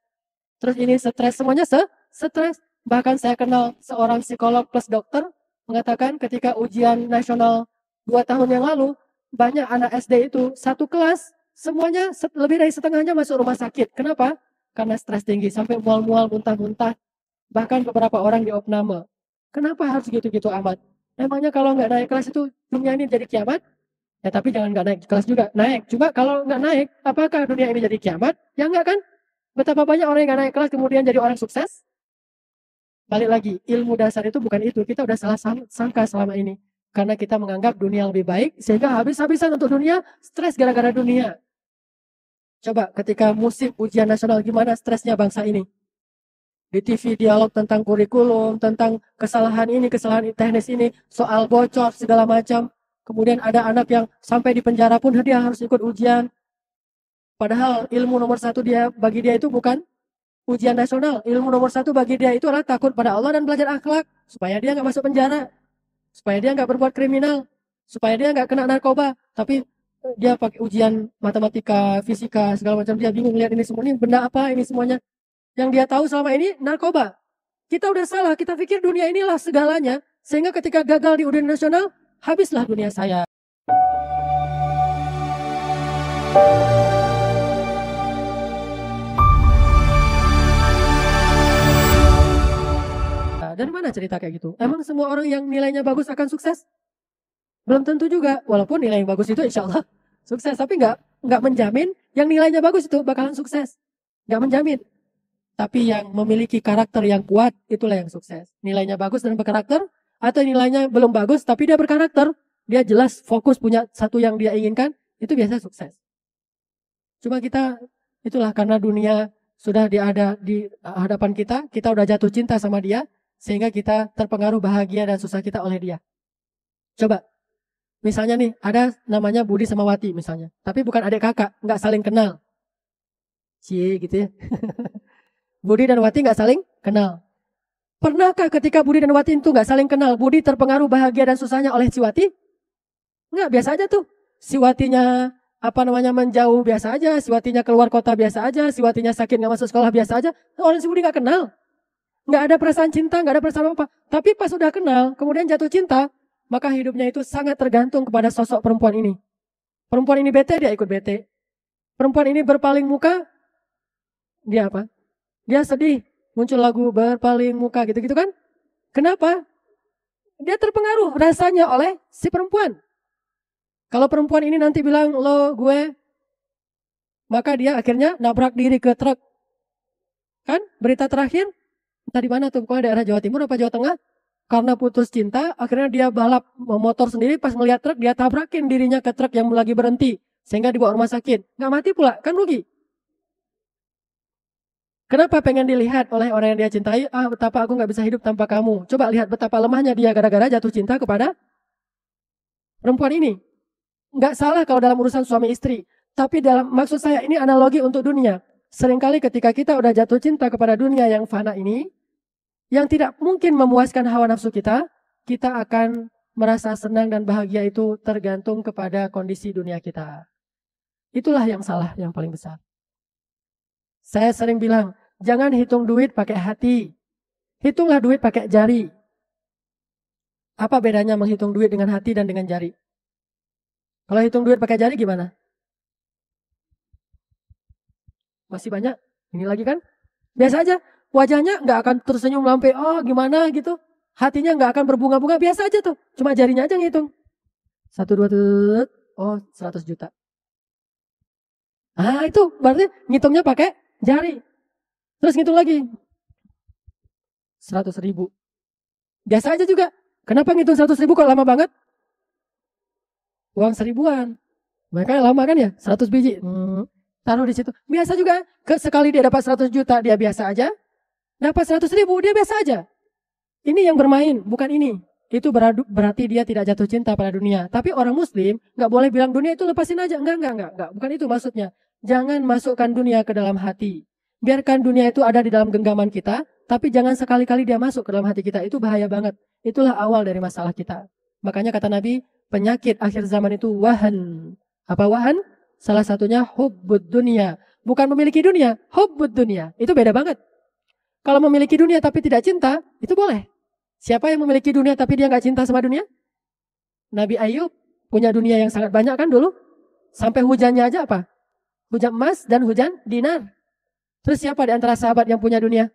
Terus ini stres, semuanya stres. Bahkan saya kenal seorang psikolog plus dokter mengatakan ketika ujian nasional 2 tahun yang lalu, banyak anak SD itu satu kelas, semuanya lebih dari setengahnya masuk rumah sakit. Kenapa? Karena stres tinggi, sampai mual-mual, muntah-muntah. Bahkan beberapa orang diopname. Kenapa harus gitu-gitu amat? Emangnya kalau nggak naik kelas itu dunia ini jadi kiamat? Ya tapi jangan nggak naik kelas juga, naik. Cuma kalau nggak naik, apakah dunia ini jadi kiamat? Ya enggak kan? Betapa banyak orang yang nggak naik kelas kemudian jadi orang sukses? Balik lagi, ilmu dasar itu bukan itu. Kita udah salah sangka selama ini. Karena kita menganggap dunia lebih baik, sehingga habis-habisan untuk dunia, stres gara-gara dunia. Coba ketika musim ujian nasional, gimana stresnya bangsa ini? Di TV dialog tentang kurikulum, tentang kesalahan ini, kesalahan teknis ini, soal bocor, segala macam. Kemudian ada anak yang sampai di penjara pun dia harus ikut ujian. Padahal ilmu nomor satu bagi dia itu bukan ujian nasional. Ilmu nomor satu bagi dia itu adalah takut pada Allah dan belajar akhlak. Supaya dia nggak masuk penjara. Supaya dia nggak berbuat kriminal. Supaya dia nggak kena narkoba. Tapi dia pakai ujian matematika, fisika, segala macam. Dia bingung lihat ini semua. Ini benda apa ini semuanya. Yang dia tahu selama ini narkoba. Kita udah salah. Kita pikir dunia inilah segalanya. Sehingga ketika gagal di ujian nasional, habislah dunia saya. Dari mana cerita kayak gitu? Emang semua orang yang nilainya bagus akan sukses? Belum tentu juga. Walaupun nilai yang bagus itu insya Allah sukses. Tapi nggak menjamin yang nilainya bagus itu bakalan sukses. Nggak menjamin. Tapi yang memiliki karakter yang kuat, itulah yang sukses. Nilainya bagus dan berkarakter, atau nilainya belum bagus tapi dia berkarakter. Dia jelas fokus punya satu yang dia inginkan, itu biasa sukses. Cuma kita, itulah karena dunia sudah ada di hadapan kita udah jatuh cinta sama dia, sehingga kita terpengaruh bahagia dan susah kita oleh dia. Coba, misalnya nih, ada namanya Budi sama Wati misalnya. Tapi bukan adik kakak, nggak saling kenal. Cie gitu ya. Budi dan Wati nggak saling kenal. Pernahkah ketika Budi dan Wati itu nggak saling kenal, Budi terpengaruh bahagia dan susahnya oleh si Wati? Nggak, biasa aja tuh. Si Watinya menjauh biasa aja, si Watinya keluar kota biasa aja, si Watinya sakit nggak masuk sekolah biasa aja. Orang si Budi nggak kenal, nggak ada perasaan cinta, nggak ada perasaan apa. Tapi pas udah kenal, kemudian jatuh cinta, maka hidupnya itu sangat tergantung kepada sosok perempuan ini. Perempuan ini bete, dia ikut bete. Perempuan ini berpaling muka, dia apa? Dia sedih, muncul lagu berpaling muka gitu-gitu kan. Kenapa? Dia terpengaruh rasanya oleh si perempuan. Kalau perempuan ini nanti bilang, lo gue, maka dia akhirnya nabrak diri ke truk. Kan? Berita terakhir, entah di mana tuh, pokoknya daerah Jawa Timur apa Jawa Tengah, karena putus cinta, akhirnya dia balap motor sendiri, pas melihat truk, dia tabrakin dirinya ke truk yang lagi berhenti, sehingga dibawa rumah sakit. Nggak mati pula, kan rugi. Kenapa pengen dilihat oleh orang yang dia cintai? Betapa aku nggak bisa hidup tanpa kamu. Coba lihat betapa lemahnya dia gara-gara jatuh cinta kepada perempuan ini. Nggak salah kalau dalam urusan suami istri. Tapi maksud saya ini analogi untuk dunia. Seringkali ketika kita udah jatuh cinta kepada dunia yang fana ini, yang tidak mungkin memuaskan hawa nafsu kita akan merasa senang dan bahagia itu tergantung kepada kondisi dunia kita. Itulah yang salah, yang paling besar. Saya sering bilang, jangan hitung duit pakai hati. Hitunglah duit pakai jari. Apa bedanya menghitung duit dengan hati dan dengan jari? Kalau hitung duit pakai jari gimana? Masih banyak? Ini lagi kan? Biasa aja. Wajahnya nggak akan tersenyum sampai, gimana gitu. Hatinya nggak akan berbunga-bunga. Biasa aja tuh. Cuma jarinya aja ngitung. 1, 2, 3, 100 juta. Itu berarti ngitungnya pakai jari. Terus ngitung lagi. 100 ribu. Biasa aja juga. Kenapa ngitung 100 ribu kok lama banget? Uang seribuan. Makanya lama kan ya? 100 biji. Taruh di situ. Biasa juga. Sekali dia dapat 100 juta, dia biasa aja. Dapat 100 ribu, dia biasa aja. Ini yang bermain, bukan ini. Itu berarti dia tidak jatuh cinta pada dunia. Tapi orang muslim nggak boleh bilang dunia itu lepasin aja. Enggak. Bukan itu maksudnya. Jangan masukkan dunia ke dalam hati. Biarkan dunia itu ada di dalam genggaman kita, tapi jangan sekali-kali dia masuk ke dalam hati kita. Itu bahaya banget. Itulah awal dari masalah kita. Makanya kata Nabi, penyakit akhir zaman itu wahan. Apa wahan? Salah satunya hubbud dunia. Bukan memiliki dunia, hubbud dunia. Itu beda banget. Kalau memiliki dunia tapi tidak cinta, itu boleh. Siapa yang memiliki dunia tapi dia nggak cinta sama dunia? Nabi Ayub punya dunia yang sangat banyak kan dulu. Sampai hujannya aja apa? Hujan emas dan hujan dinar. Terus siapa di antara sahabat yang punya dunia?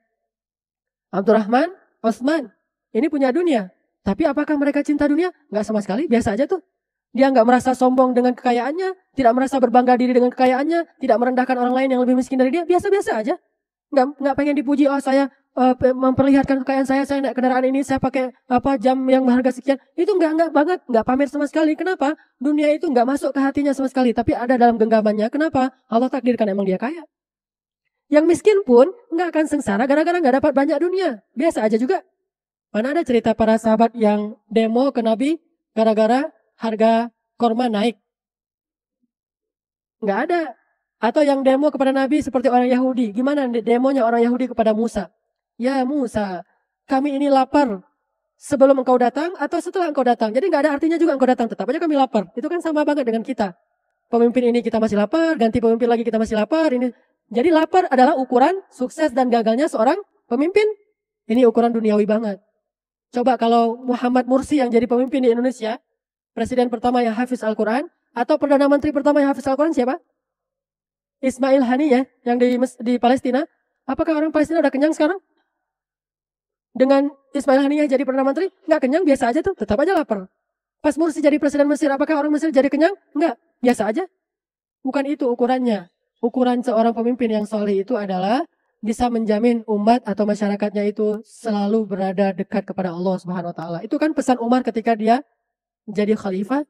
Abdurrahman, Utsman. Ini punya dunia. Tapi apakah mereka cinta dunia? Nggak sama sekali, biasa aja tuh. Dia nggak merasa sombong dengan kekayaannya, tidak merasa berbangga diri dengan kekayaannya, tidak merendahkan orang lain yang lebih miskin dari dia, biasa-biasa aja. Nggak pengen dipuji, saya memperlihatkan kekayaan saya naik kendaraan ini, saya pakai jam yang berharga sekian. Itu nggak banget, nggak pamer sama sekali. Kenapa? Dunia itu nggak masuk ke hatinya sama sekali, tapi ada dalam genggamannya. Kenapa? Allah takdirkan emang dia kaya. Yang miskin pun nggak akan sengsara gara-gara nggak dapat banyak dunia. Biasa aja juga. Mana ada cerita para sahabat yang demo ke Nabi gara-gara harga korma naik? Nggak ada. Atau yang demo kepada Nabi seperti orang Yahudi. Gimana demonya orang Yahudi kepada Musa? Ya Musa, kami ini lapar sebelum engkau datang atau setelah engkau datang. Jadi nggak ada artinya juga engkau datang. Tetap aja kami lapar. Itu kan sama banget dengan kita. Pemimpin ini kita masih lapar, ganti pemimpin lagi kita masih lapar. Jadi lapar adalah ukuran sukses dan gagalnya seorang pemimpin. Ini ukuran duniawi banget. Coba kalau Muhammad Mursi yang jadi pemimpin di Indonesia, presiden pertama yang hafiz Al-Quran, atau Perdana Menteri pertama yang hafiz Al-Quran siapa? Ismail Haniyeh yang di Palestina. Apakah orang Palestina udah kenyang sekarang? dengan Ismail Haniyah jadi Perdana Menteri, nggak kenyang, biasa aja tuh, tetap aja lapar. Pas Mursi jadi Presiden Mesir, apakah orang Mesir jadi kenyang? Enggak, biasa aja. Bukan itu ukurannya. Ukuran seorang pemimpin yang soleh itu adalah bisa menjamin umat atau masyarakatnya itu selalu berada dekat kepada Allah Subhanahu wa taala. Itu kan pesan Umar ketika dia jadi khalifah.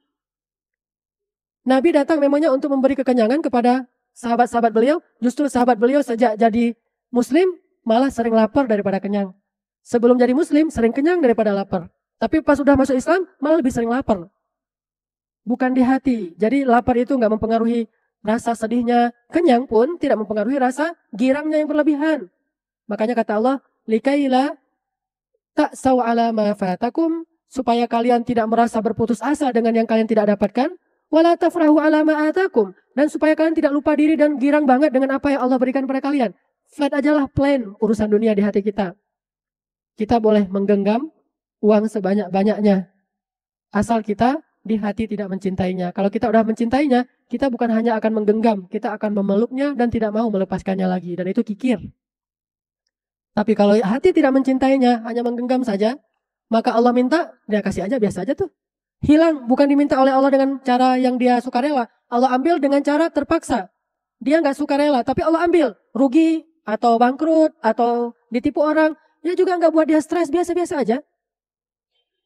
Nabi datang memangnya untuk memberi kekenyangan kepada sahabat-sahabat beliau, justru sahabat beliau sejak jadi muslim malah sering lapar daripada kenyang. Sebelum jadi muslim sering kenyang daripada lapar. Tapi pas sudah masuk Islam malah lebih sering lapar. Bukan di hati. Jadi lapar itu nggak mempengaruhi rasa sedihnya. Kenyang pun tidak mempengaruhi rasa girangnya yang berlebihan. Makanya kata Allah, likaila ta'saw ala ma fatakum, supaya kalian tidak merasa berputus asa dengan yang kalian tidak dapatkan, wala tafrahu ala ma atakum, dan supaya kalian tidak lupa diri dan girang banget dengan apa yang Allah berikan pada kalian. Flat ajalah plain urusan dunia di hati kita. Kita boleh menggenggam uang sebanyak-banyaknya, asal kita di hati tidak mencintainya. Kalau kita udah mencintainya, kita bukan hanya akan menggenggam, kita akan memeluknya dan tidak mau melepaskannya lagi. Dan itu kikir. Tapi kalau hati tidak mencintainya, hanya menggenggam saja, maka Allah minta, dia kasih aja, biasa aja tuh. Hilang, bukan diminta oleh Allah dengan cara yang dia sukarela. Allah ambil dengan cara terpaksa. Dia nggak sukarela, tapi Allah ambil. Rugi, atau bangkrut, atau ditipu orang, dia juga nggak buat dia stres, biasa-biasa aja.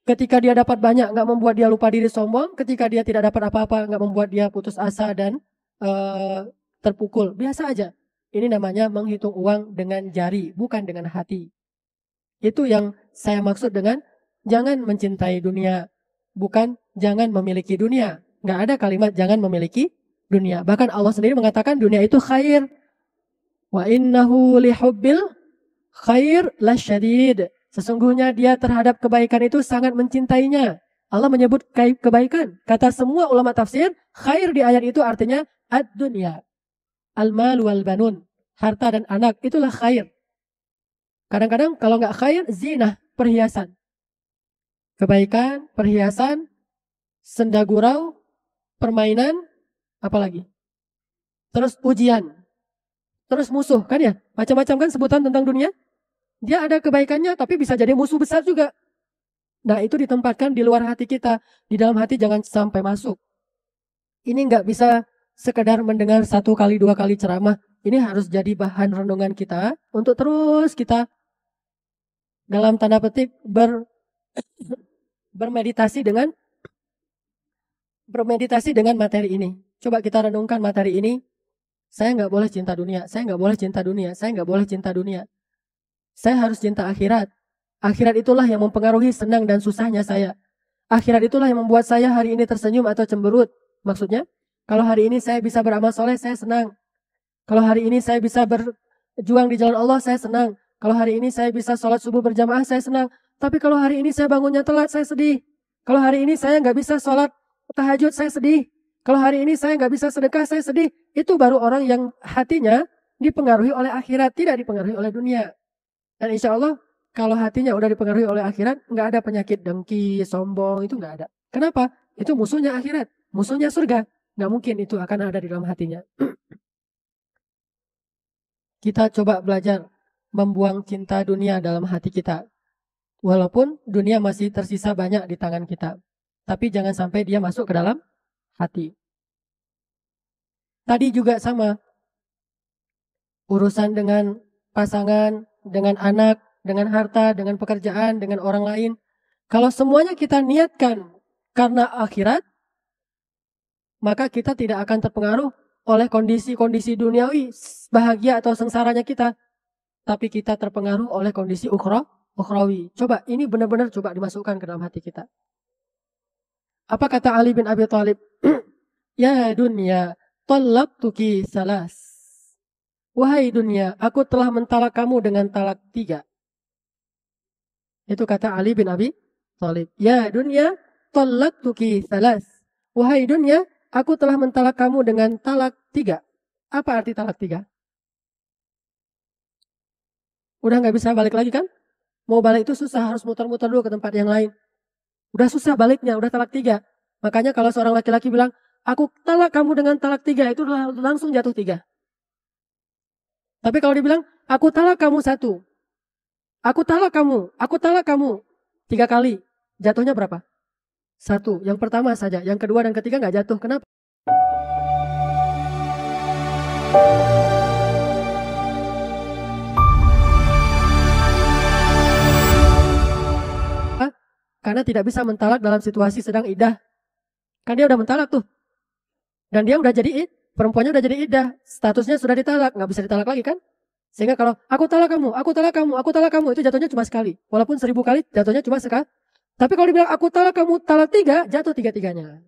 Ketika dia dapat banyak, nggak membuat dia lupa diri sombong. Ketika dia tidak dapat apa-apa, nggak membuat dia putus asa dan terpukul. Biasa aja. Ini namanya menghitung uang dengan jari, bukan dengan hati. Itu yang saya maksud dengan jangan mencintai dunia, bukan jangan memiliki dunia. Nggak ada kalimat jangan memiliki dunia. Bahkan Allah sendiri mengatakan dunia itu khair. Wa innahu lihubbil khair lasyadid. Sesungguhnya dia terhadap kebaikan itu sangat mencintainya. Allah menyebut kebaikan. Kata semua ulama tafsir, khair di ayat itu artinya ad-dunya. Al-mal wal banun. Harta dan anak, itulah khair. Kadang-kadang kalau nggak khair, zinah, perhiasan. Kebaikan, perhiasan, senda gurau, permainan, apalagi. Terus ujian. Terus musuh, kan ya? Macam-macam kan sebutan tentang dunia. Dia ada kebaikannya tapi bisa jadi musuh besar juga. Nah itu ditempatkan di luar hati kita. Di dalam hati jangan sampai masuk. Ini nggak bisa sekedar mendengar 1 kali 2 kali ceramah. Ini harus jadi bahan renungan kita. Untuk terus kita dalam tanda petik bermeditasi dengan materi ini. Coba kita renungkan materi ini. Saya nggak boleh cinta dunia. Saya nggak boleh cinta dunia. Saya nggak boleh cinta dunia. Saya harus cinta akhirat. Akhirat itulah yang mempengaruhi senang dan susahnya saya. Akhirat itulah yang membuat saya hari ini tersenyum atau cemberut. Maksudnya, kalau hari ini saya bisa beramal soleh, saya senang. Kalau hari ini saya bisa berjuang di jalan Allah, saya senang. Kalau hari ini saya bisa sholat subuh berjamaah, saya senang. Tapi kalau hari ini saya bangunnya telat, saya sedih. Kalau hari ini saya nggak bisa sholat tahajud, saya sedih. Kalau hari ini saya nggak bisa sedekah, saya sedih. Itu baru orang yang hatinya dipengaruhi oleh akhirat, tidak dipengaruhi oleh dunia. Dan insya Allah kalau hatinya udah dipengaruhi oleh akhirat, nggak ada penyakit dengki, sombong, itu nggak ada. Kenapa? Itu musuhnya akhirat, musuhnya surga. Nggak mungkin itu akan ada di dalam hatinya. Kita coba belajar membuang cinta dunia dalam hati kita. Walaupun dunia masih tersisa banyak di tangan kita. Tapi jangan sampai dia masuk ke dalam hati. Tadi juga sama. Urusan dengan pasangan, dengan anak, dengan harta, dengan pekerjaan, dengan orang lain. Kalau semuanya kita niatkan karena akhirat, maka kita tidak akan terpengaruh oleh kondisi-kondisi duniawi, bahagia atau sengsaranya kita. Tapi kita terpengaruh oleh kondisi ukhrawi. Coba, ini benar-benar coba dimasukkan ke dalam hati kita. Apa kata Ali bin Abi Thalib? Ya dunia, talaqtuki salas. Wahai dunia, aku telah mentalak kamu dengan talak 3. Itu kata Ali bin Abi Thalib. Ya dunia, talaqtuki salas. Wahai dunia, aku telah mentalak kamu dengan talak 3. Apa arti talak 3? Udah nggak bisa balik lagi kan? Mau balik itu susah, harus muter-muter dulu ke tempat yang lain. Udah susah baliknya, udah talak 3. Makanya kalau seorang laki-laki bilang, aku talak kamu dengan talak 3, itu langsung jatuh 3. Tapi kalau dibilang, aku talak kamu 1. Aku talak kamu, aku talak kamu. 3 kali. Jatuhnya berapa? 1. Yang pertama saja. Yang kedua dan ketiga nggak jatuh. Kenapa? Karena tidak bisa mentalak dalam situasi sedang iddah. Kan dia udah mentalak tuh. Dan dia udah jadi perempuannya udah jadi iddah. Statusnya sudah ditalak. Nggak bisa ditalak lagi kan? Sehingga kalau aku talak kamu, aku talak kamu, aku talak kamu, itu jatuhnya cuma sekali. Walaupun 1000 kali jatuhnya cuma sekali. Tapi kalau dibilang aku talak kamu, talak 3, jatuh 3-3-nya.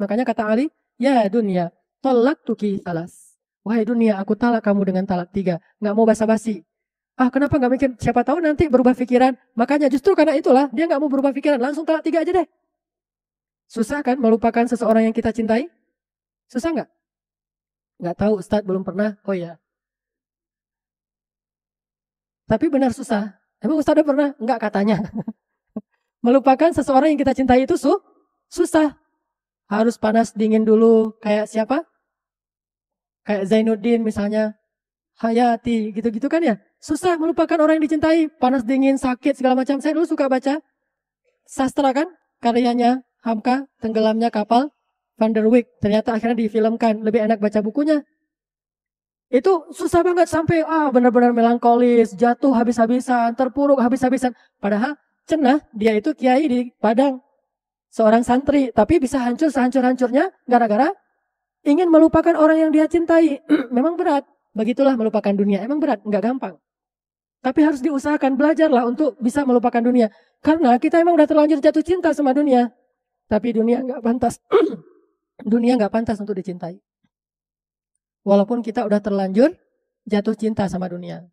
Makanya kata Ali, ya dunia, tolak tuki salas. Wahai dunia, aku talak kamu dengan talak 3. Nggak mau basa-basi. Kenapa nggak mikir? Siapa tahu nanti berubah pikiran. Makanya justru karena itulah dia nggak mau berubah pikiran. Langsung talak 3 aja deh. Susah kan melupakan seseorang yang kita cintai? Susah nggak? Nggak tahu, Ustadz belum pernah. Oh ya. Tapi benar susah. Emang Ustadz udah pernah? Nggak katanya. Melupakan seseorang yang kita cintai itu susah. Harus panas dingin dulu. Kayak siapa? Kayak Zainuddin misalnya. Hayati gitu-gitu kan ya. Susah melupakan orang yang dicintai. Panas dingin, sakit, segala macam. Saya dulu suka baca sastra kan. Karyanya Hamka, Tenggelamnya Kapal Van der Wijk. Ternyata akhirnya difilmkan. Lebih enak baca bukunya. Itu susah banget sampai benar-benar melankolis. Jatuh habis-habisan. Terpuruk habis-habisan. Padahal cenah dia itu kiai di Padang. Seorang santri. Tapi bisa hancur sehancur-hancurnya. Gara-gara ingin melupakan orang yang dia cintai. Memang berat. Begitulah melupakan dunia. Emang berat, nggak gampang. Tapi harus diusahakan, belajarlah untuk bisa melupakan dunia. Karena kita emang udah terlanjur jatuh cinta sama dunia. Tapi dunia nggak pantas. Dunia nggak pantas untuk dicintai. Walaupun kita udah terlanjur jatuh cinta sama dunia.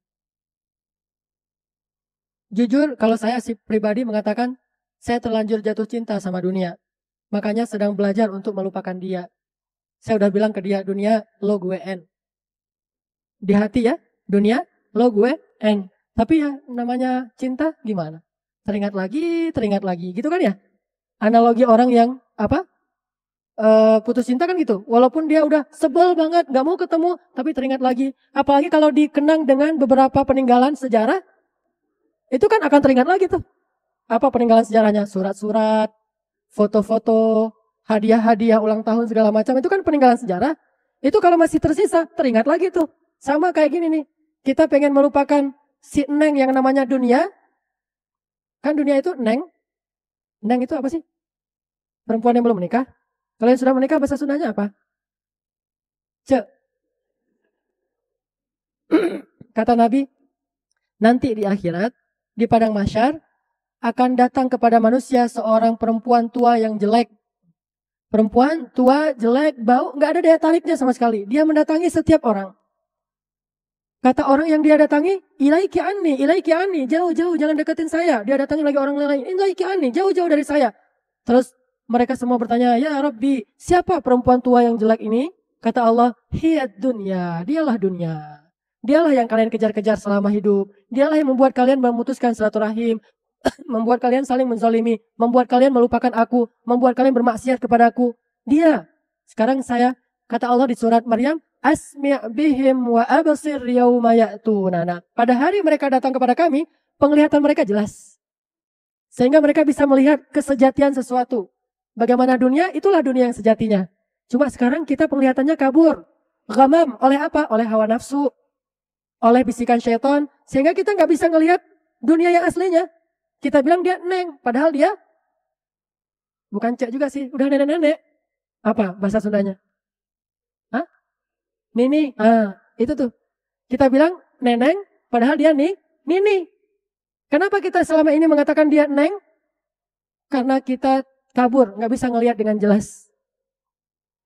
Jujur, kalau saya pribadi mengatakan, saya terlanjur jatuh cinta sama dunia. Makanya sedang belajar untuk melupakan dia. Saya udah bilang ke dia, dunia lo gue N. Di hati ya, dunia, lo gue, N. Tapi ya namanya cinta gimana? Teringat lagi, gitu kan ya? Analogi orang yang putus cinta kan gitu. Walaupun dia udah sebel banget, gak mau ketemu, tapi teringat lagi. Apalagi kalau dikenang dengan beberapa peninggalan sejarah, itu kan akan teringat lagi tuh. Apa peninggalan sejarahnya? Surat-surat, foto-foto, hadiah-hadiah ulang tahun segala macam, itu kan peninggalan sejarah. Itu kalau masih tersisa, teringat lagi tuh. Sama kayak gini nih, kita pengen melupakan si Neng yang namanya dunia. Kan dunia itu Neng. Neng itu apa sih? Perempuan yang belum menikah. Kalau yang sudah menikah bahasa Sundanya apa? Cek. Kata Nabi, nanti di akhirat, di padang mahsyar, akan datang kepada manusia seorang perempuan tua yang jelek. Perempuan tua, jelek, bau, gak ada daya tariknya sama sekali. Dia mendatangi setiap orang. Kata orang yang dia datangi, ilaiki anni, jauh-jauh jangan deketin saya. Dia datangi lagi orang lain, ilaiki anni, jauh-jauh dari saya. Terus mereka semua bertanya, ya Rabbi, siapa perempuan tua yang jelek ini? Kata Allah, hiyad dunya, dialah dunia. Dialah yang kalian kejar-kejar selama hidup. Dialah yang membuat kalian memutuskan silaturahim, membuat kalian saling menzalimi, membuat kalian melupakan aku, membuat kalian bermaksiat kepada aku. Dia. Sekarang saya, kata Allah di surat Maryam, asmi' bihim wa absir yauma ya'tunana. Pada hari mereka datang kepada kami, penglihatan mereka jelas. Sehingga mereka bisa melihat kesejatian sesuatu. Bagaimana dunia, itulah dunia yang sejatinya. Cuma sekarang kita penglihatannya kabur. Ghamam, oleh apa? Oleh hawa nafsu. Oleh bisikan syaitan. Sehingga kita nggak bisa ngelihat dunia yang aslinya. Kita bilang dia Neng, padahal dia bukan cek juga sih, udah nenek-nenek. Apa bahasa Sundanya? Nini, itu tuh. Kita bilang neneng, padahal dia nini. Kenapa kita selama ini mengatakan dia neng? Karena kita kabur, nggak bisa ngelihat dengan jelas.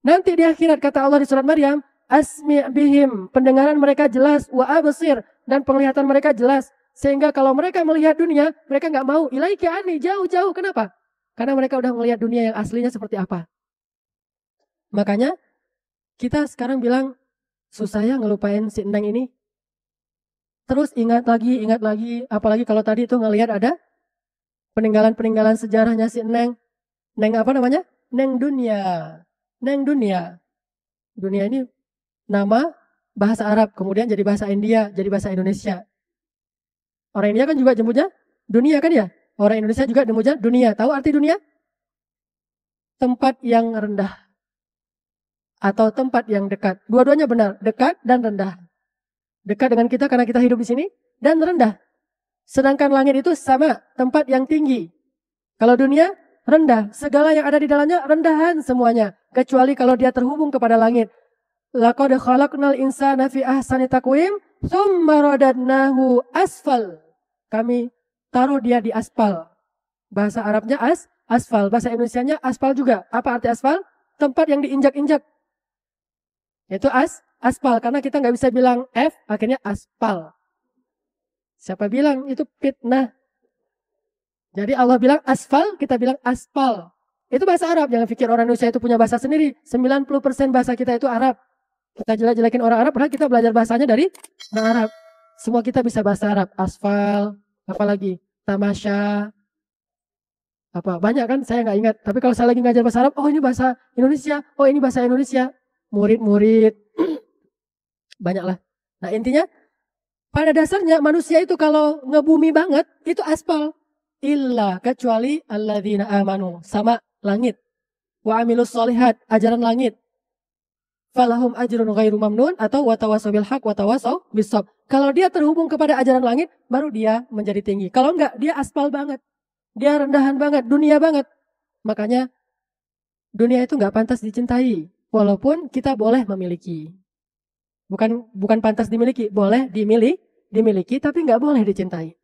Nanti di akhirat kata Allah di surat Maryam, asmi' bihim, pendengaran mereka jelas, wa absir, dan penglihatan mereka jelas. Sehingga kalau mereka melihat dunia, mereka nggak mau, ilaiki ani, jauh-jauh. Kenapa? Karena mereka udah melihat dunia yang aslinya seperti apa. Makanya kita sekarang bilang, susah ya ngelupain si Neng ini. Terus ingat lagi, apalagi kalau tadi itu ngelihat ada peninggalan-peninggalan sejarahnya si Neng. Neng apa namanya? Neng dunia. Neng dunia. Dunia ini nama bahasa Arab, kemudian jadi bahasa India, jadi bahasa Indonesia. Orang India kan juga jemputnya dunia kan ya. Orang Indonesia juga jemputnya dunia. Tahu arti dunia? Tempat yang rendah. Atau tempat yang dekat. Dua-duanya benar. Dekat dan rendah. Dekat dengan kita karena kita hidup di sini. Dan rendah. Sedangkan langit itu sama. Tempat yang tinggi. Kalau dunia rendah. Segala yang ada di dalamnya rendahan semuanya. Kecuali kalau dia terhubung kepada langit. Laqad khalaqnal insana fi ahsani taqwim tsumma radadnahu asfal. Kami taruh dia di aspal. Bahasa Arabnya asfal, bahasa Indonesianya aspal juga. Apa arti aspal? Tempat yang diinjak-injak. Itu aspal karena kita nggak bisa bilang F akhirnya aspal. Siapa bilang itu fitnah? Jadi Allah bilang asfal, kita bilang aspal. Itu bahasa Arab. Jangan pikir orang Indonesia itu punya bahasa sendiri. 90% bahasa kita itu Arab. Kita jelek-jelekin orang Arab, padahal kita belajar bahasanya dari orang Arab. Semua kita bisa bahasa Arab. Asfal, apalagi tamasya, apa banyak kan? Saya nggak ingat. Tapi kalau saya lagi ngajar bahasa Arab, oh ini bahasa Indonesia, oh ini bahasa Indonesia. Murid-murid, banyak lah. Nah intinya, pada dasarnya manusia itu kalau ngebumi banget, itu aspal. Illa kecuali alladzina amanu, sama langit. Wa amilus solihat, ajaran langit. Falahum ajrun ghairu mamnun atau watawasau bil haq watawasau bisab. Kalau dia terhubung kepada ajaran langit, baru dia menjadi tinggi. Kalau enggak, dia aspal banget. Dia rendahan banget, dunia banget. Makanya dunia itu enggak pantas dicintai. Walaupun kita boleh memiliki. Bukan pantas dimiliki, boleh dimiliki tapi enggak boleh dicintai.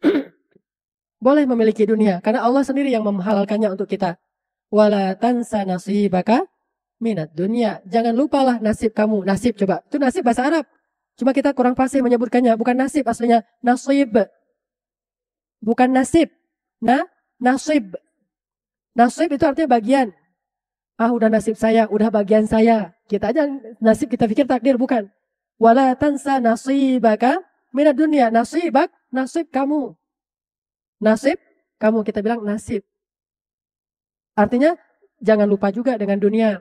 Boleh memiliki dunia karena Allah sendiri yang menghalalkannya untuk kita. Wala tansa nasibaka minat dunia. Jangan lupalah nasib kamu. Nasib coba. Itu nasib bahasa Arab. Cuma kita kurang fasih menyebutkannya. Bukan nasib aslinya. Nasib. Bukan nasib. Nasib. Nasib itu artinya bagian. Ah udah nasib saya. Udah bagian saya. Kita aja nasib kita pikir takdir. Bukan. Wala tansa nasibaka minat dunia. Nasibak. Nasib kamu. Nasib kamu. Kita bilang nasib. Artinya jangan lupa juga dengan dunia.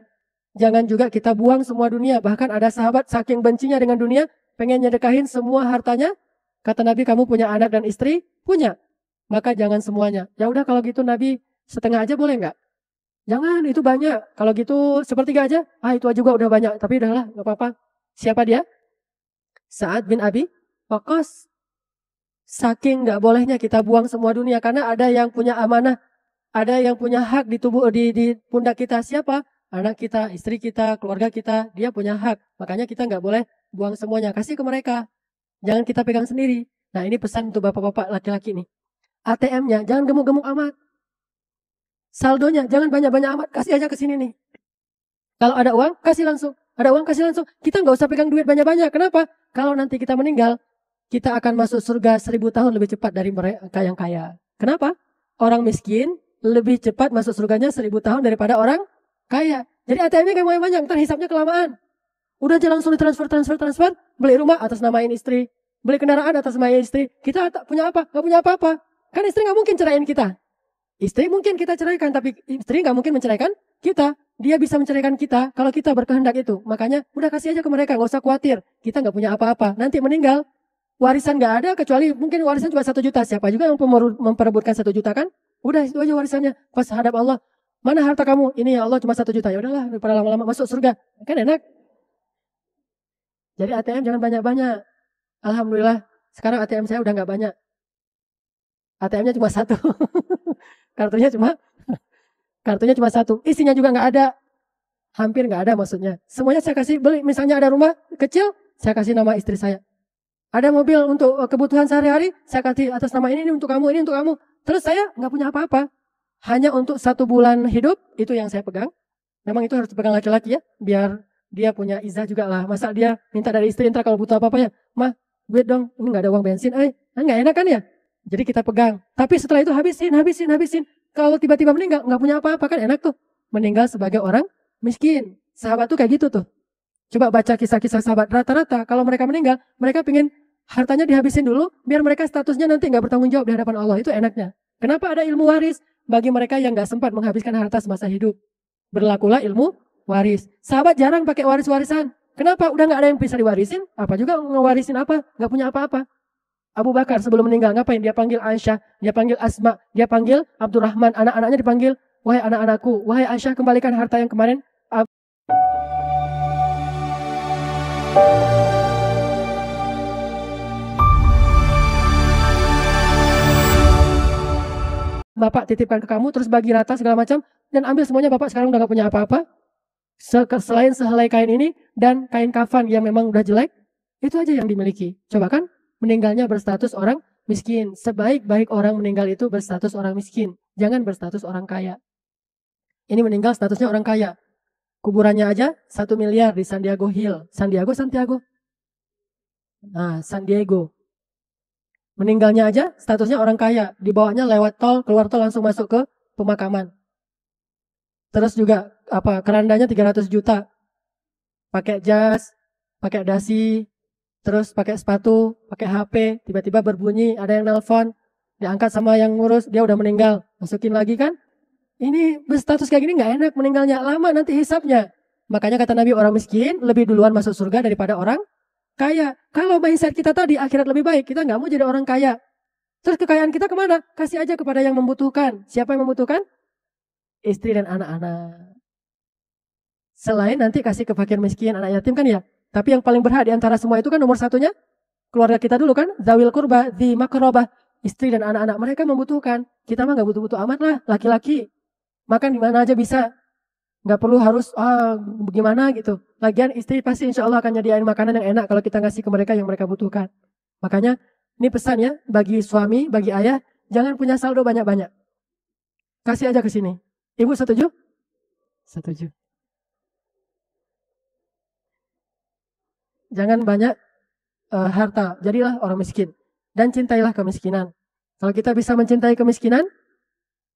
Jangan juga kita buang semua dunia. Bahkan ada sahabat saking bencinya dengan dunia, pengen nyedekahin semua hartanya. Kata Nabi, kamu punya anak dan istri? Punya. Maka jangan semuanya. Ya udah kalau gitu Nabi setengah aja boleh nggak? Jangan, itu banyak. Kalau gitu sepertiga aja. Ah itu juga udah banyak. Tapi udahlah, nggak apa-apa. Siapa dia? Sa'ad bin Abi Waqqas. Saking nggak bolehnya kita buang semua dunia. Karena ada yang punya amanah. Ada yang punya hak di tubuh di pundak kita. Siapa? Anak kita, istri kita, keluarga kita, dia punya hak. Makanya kita nggak boleh buang semuanya. Kasih ke mereka. Jangan kita pegang sendiri. Nah ini pesan untuk bapak-bapak laki-laki nih. ATM-nya jangan gemuk-gemuk amat. Saldonya jangan banyak-banyak amat. Kasih aja ke sini nih. Kalau ada uang, kasih langsung. Ada uang, kasih langsung. Kita nggak usah pegang duit banyak-banyak. Kenapa? Kalau nanti kita meninggal, kita akan masuk surga 1000 tahun lebih cepat dari mereka yang kaya. Kenapa? Orang miskin lebih cepat masuk surganya 1000 tahun daripada orang kaya. Jadi ATM-nya kayak banyak, ntar hisapnya kelamaan. Udah aja langsung ditransfer, beli rumah atas namain istri, beli kendaraan atas nama istri. Kita tak punya apa? Gak punya apa-apa. Kan istri gak mungkin ceraiin kita. Istri mungkin kita ceraikan, tapi istri gak mungkin menceraikan kita. Dia bisa menceraikan kita kalau kita berkehendak itu. Makanya udah kasih aja ke mereka, gak usah khawatir. Kita gak punya apa-apa. Nanti meninggal, warisan gak ada, kecuali mungkin warisan cuma 1 juta. Siapa juga yang memperebutkan 1 juta kan? Udah itu aja warisannya. Pas hadap Allah. Mana harta kamu? Ini ya Allah cuma 1 juta. Ya udahlah, daripada lama-lama masuk surga. Kan enak. Jadi ATM jangan banyak-banyak. Alhamdulillah, sekarang ATM saya udah nggak banyak. ATM-nya cuma 1. Kartunya cuma 1. Isinya juga nggak ada. Hampir nggak ada maksudnya. Semuanya saya kasih beli. Misalnya ada rumah kecil, saya kasih nama istri saya. Ada mobil untuk kebutuhan sehari-hari, saya kasih atas nama ini untuk kamu, ini untuk kamu. Terus saya nggak punya apa-apa. Hanya untuk 1 bulan hidup, itu yang saya pegang. Memang itu harus dipegang laki-laki ya, biar dia punya izah juga lah. Masa dia minta dari istri, ntar kalau butuh apa-apa ya, mah, duit dong, ini gak ada uang bensin, nggak enak kan ya? Jadi kita pegang. Tapi setelah itu habisin. Kalau tiba-tiba meninggal, nggak punya apa-apa kan enak tuh. Meninggal sebagai orang miskin. Sahabat tuh kayak gitu tuh. Coba baca kisah-kisah sahabat, rata-rata kalau mereka meninggal, mereka pengen hartanya dihabisin dulu, biar mereka statusnya nanti nggak bertanggung jawab di hadapan Allah. Itu enaknya. Kenapa ada ilmu waris? Bagi mereka yang gak sempat menghabiskan harta semasa hidup. Berlakulah ilmu waris. Sahabat jarang pakai waris-warisan. Kenapa? Udah gak ada yang bisa diwarisin. Apa juga ngewarisin apa? Gak punya apa-apa. Abu Bakar sebelum meninggal ngapain? Dia panggil Aisyah, dia panggil Asma, dia panggil Abdurrahman, anak-anaknya dipanggil, wahai anak-anakku, wahai Aisyah, kembalikan harta yang kemarin. Bapak titipkan ke kamu, terus bagi rata segala macam, dan ambil semuanya. Bapak sekarang udah gak punya apa-apa, selain sehelai kain ini, dan kain kafan yang memang udah jelek, itu aja yang dimiliki. Coba kan, meninggalnya berstatus orang miskin. Sebaik-baik orang meninggal itu berstatus orang miskin, jangan berstatus orang kaya. Ini meninggal statusnya orang kaya. Kuburannya aja 1 miliar di San Diego Hill. Santiago. Nah, San Diego. Meninggalnya aja statusnya orang kaya. Dibawanya lewat tol, keluar tol langsung masuk ke pemakaman. Terus juga kerandanya 300 juta. Pakai jas, pakai dasi, terus pakai sepatu, pakai HP, tiba-tiba berbunyi, ada yang nelpon, diangkat sama yang ngurus, dia udah meninggal. Masukin lagi kan? Ini berstatus kayak gini nggak enak, meninggalnya lama nanti hisapnya. Makanya kata Nabi, orang miskin lebih duluan masuk surga daripada orang kaya. Kalau mindset kita tadi akhirat lebih baik, kita nggak mau jadi orang kaya. Terus kekayaan kita kemana? Kasih aja kepada yang membutuhkan. Siapa yang membutuhkan? Istri dan anak-anak. Selain nanti kasih ke fakir miskin, anak yatim kan ya. Tapi yang paling berhak di antara semua itu kan nomor satunya keluarga kita dulu kan. Zawil kurba, dzi makrobah. Istri dan anak-anak mereka membutuhkan. Kita mah nggak butuh-butuh amat lah, laki-laki. Makan di mana aja bisa. Nggak perlu harus bagaimana gitu. Lagian istri pasti insya Allah akan nyediain makanan yang enak kalau kita ngasih ke mereka yang mereka butuhkan. Makanya ini pesan ya bagi suami, bagi ayah, jangan punya saldo banyak-banyak. Kasih aja ke sini. Ibu setuju? Setuju. Jangan banyak harta, jadilah orang miskin. Dan cintailah kemiskinan. Kalau kita bisa mencintai kemiskinan,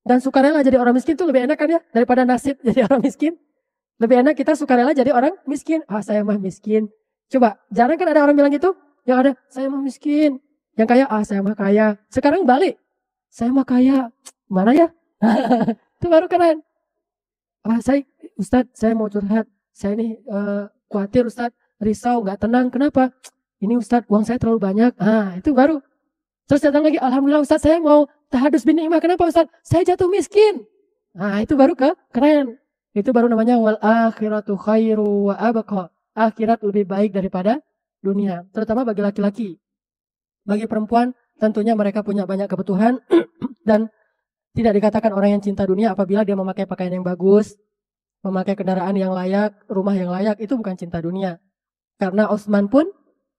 dan sukarela jadi orang miskin itu lebih enak kan ya, daripada nasib jadi orang miskin. Lebih enak kita sukarela jadi orang miskin. Saya mah miskin. Coba, jarang kan ada orang bilang gitu. Yang ada, saya mah miskin. Yang kaya, saya mah kaya. Sekarang balik, saya mah kaya. Mana ya? Itu baru keren. Ustadz, saya mau curhat. Saya ini khawatir Ustadz, risau, gak tenang. Kenapa? Ini Ustadz, uang saya terlalu banyak. Itu baru. Terus datang lagi, alhamdulillah Ustadz, saya mau tahadus bin ni'mah. Kenapa Ustadz? Saya jatuh miskin. Itu baru keren. Itu baru namanya wal akhiratu khairu wa abqa. Akhirat lebih baik daripada dunia. Terutama bagi laki-laki. Bagi perempuan, tentunya mereka punya banyak kebutuhan. Dan tidak dikatakan orang yang cinta dunia apabila dia memakai pakaian yang bagus, memakai kendaraan yang layak, rumah yang layak. Itu bukan cinta dunia. Karena Utsman pun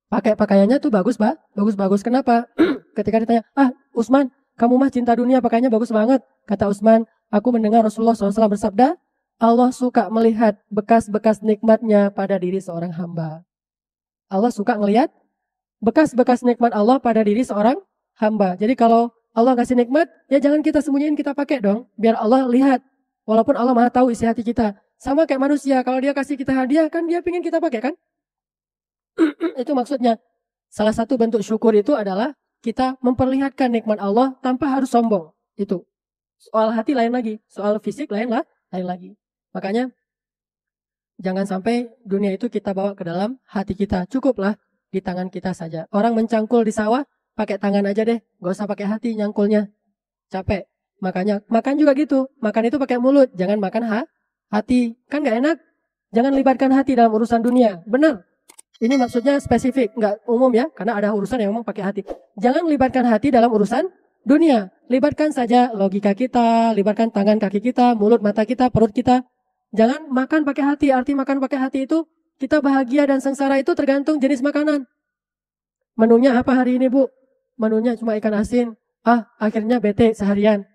pakai pakaiannya tuh bagus, bagus. Kenapa? Ketika ditanya, Utsman, kamu mah cinta dunia, pakaiannya bagus banget. Kata Utsman, aku mendengar Rasulullah SAW bersabda, Allah suka melihat bekas-bekas nikmatnya pada diri seorang hamba. Allah suka melihat bekas-bekas nikmat Allah pada diri seorang hamba. Jadi kalau Allah kasih nikmat, ya jangan kita sembunyiin, kita pakai dong. Biar Allah lihat. Walaupun Allah maha tahu isi hati kita. Sama kayak manusia, kalau dia kasih kita hadiah, kan dia pengen kita pakai kan? Itu maksudnya. Salah satu bentuk syukur itu adalah kita memperlihatkan nikmat Allah tanpa harus sombong. Itu. Soal hati lain lagi. Soal fisik lain lagi. Makanya jangan sampai dunia itu kita bawa ke dalam hati kita. Cukuplah di tangan kita saja. Orang mencangkul di sawah, pakai tangan aja deh. Gak usah pakai hati nyangkulnya. Capek. Makanya makan juga gitu. Makan itu pakai mulut. Jangan makan hati. Kan gak enak. Jangan libatkan hati dalam urusan dunia. Benar. Ini maksudnya spesifik, nggak umum ya, karena ada urusan yang memang pakai hati. Jangan libatkan hati dalam urusan dunia. Libatkan saja logika kita, libatkan tangan kaki kita, mulut mata kita, perut kita. Jangan makan pakai hati. Arti makan pakai hati itu kita bahagia dan sengsara itu tergantung jenis makanan. Menunya apa hari ini Bu? Menunya cuma ikan asin. Akhirnya bete seharian.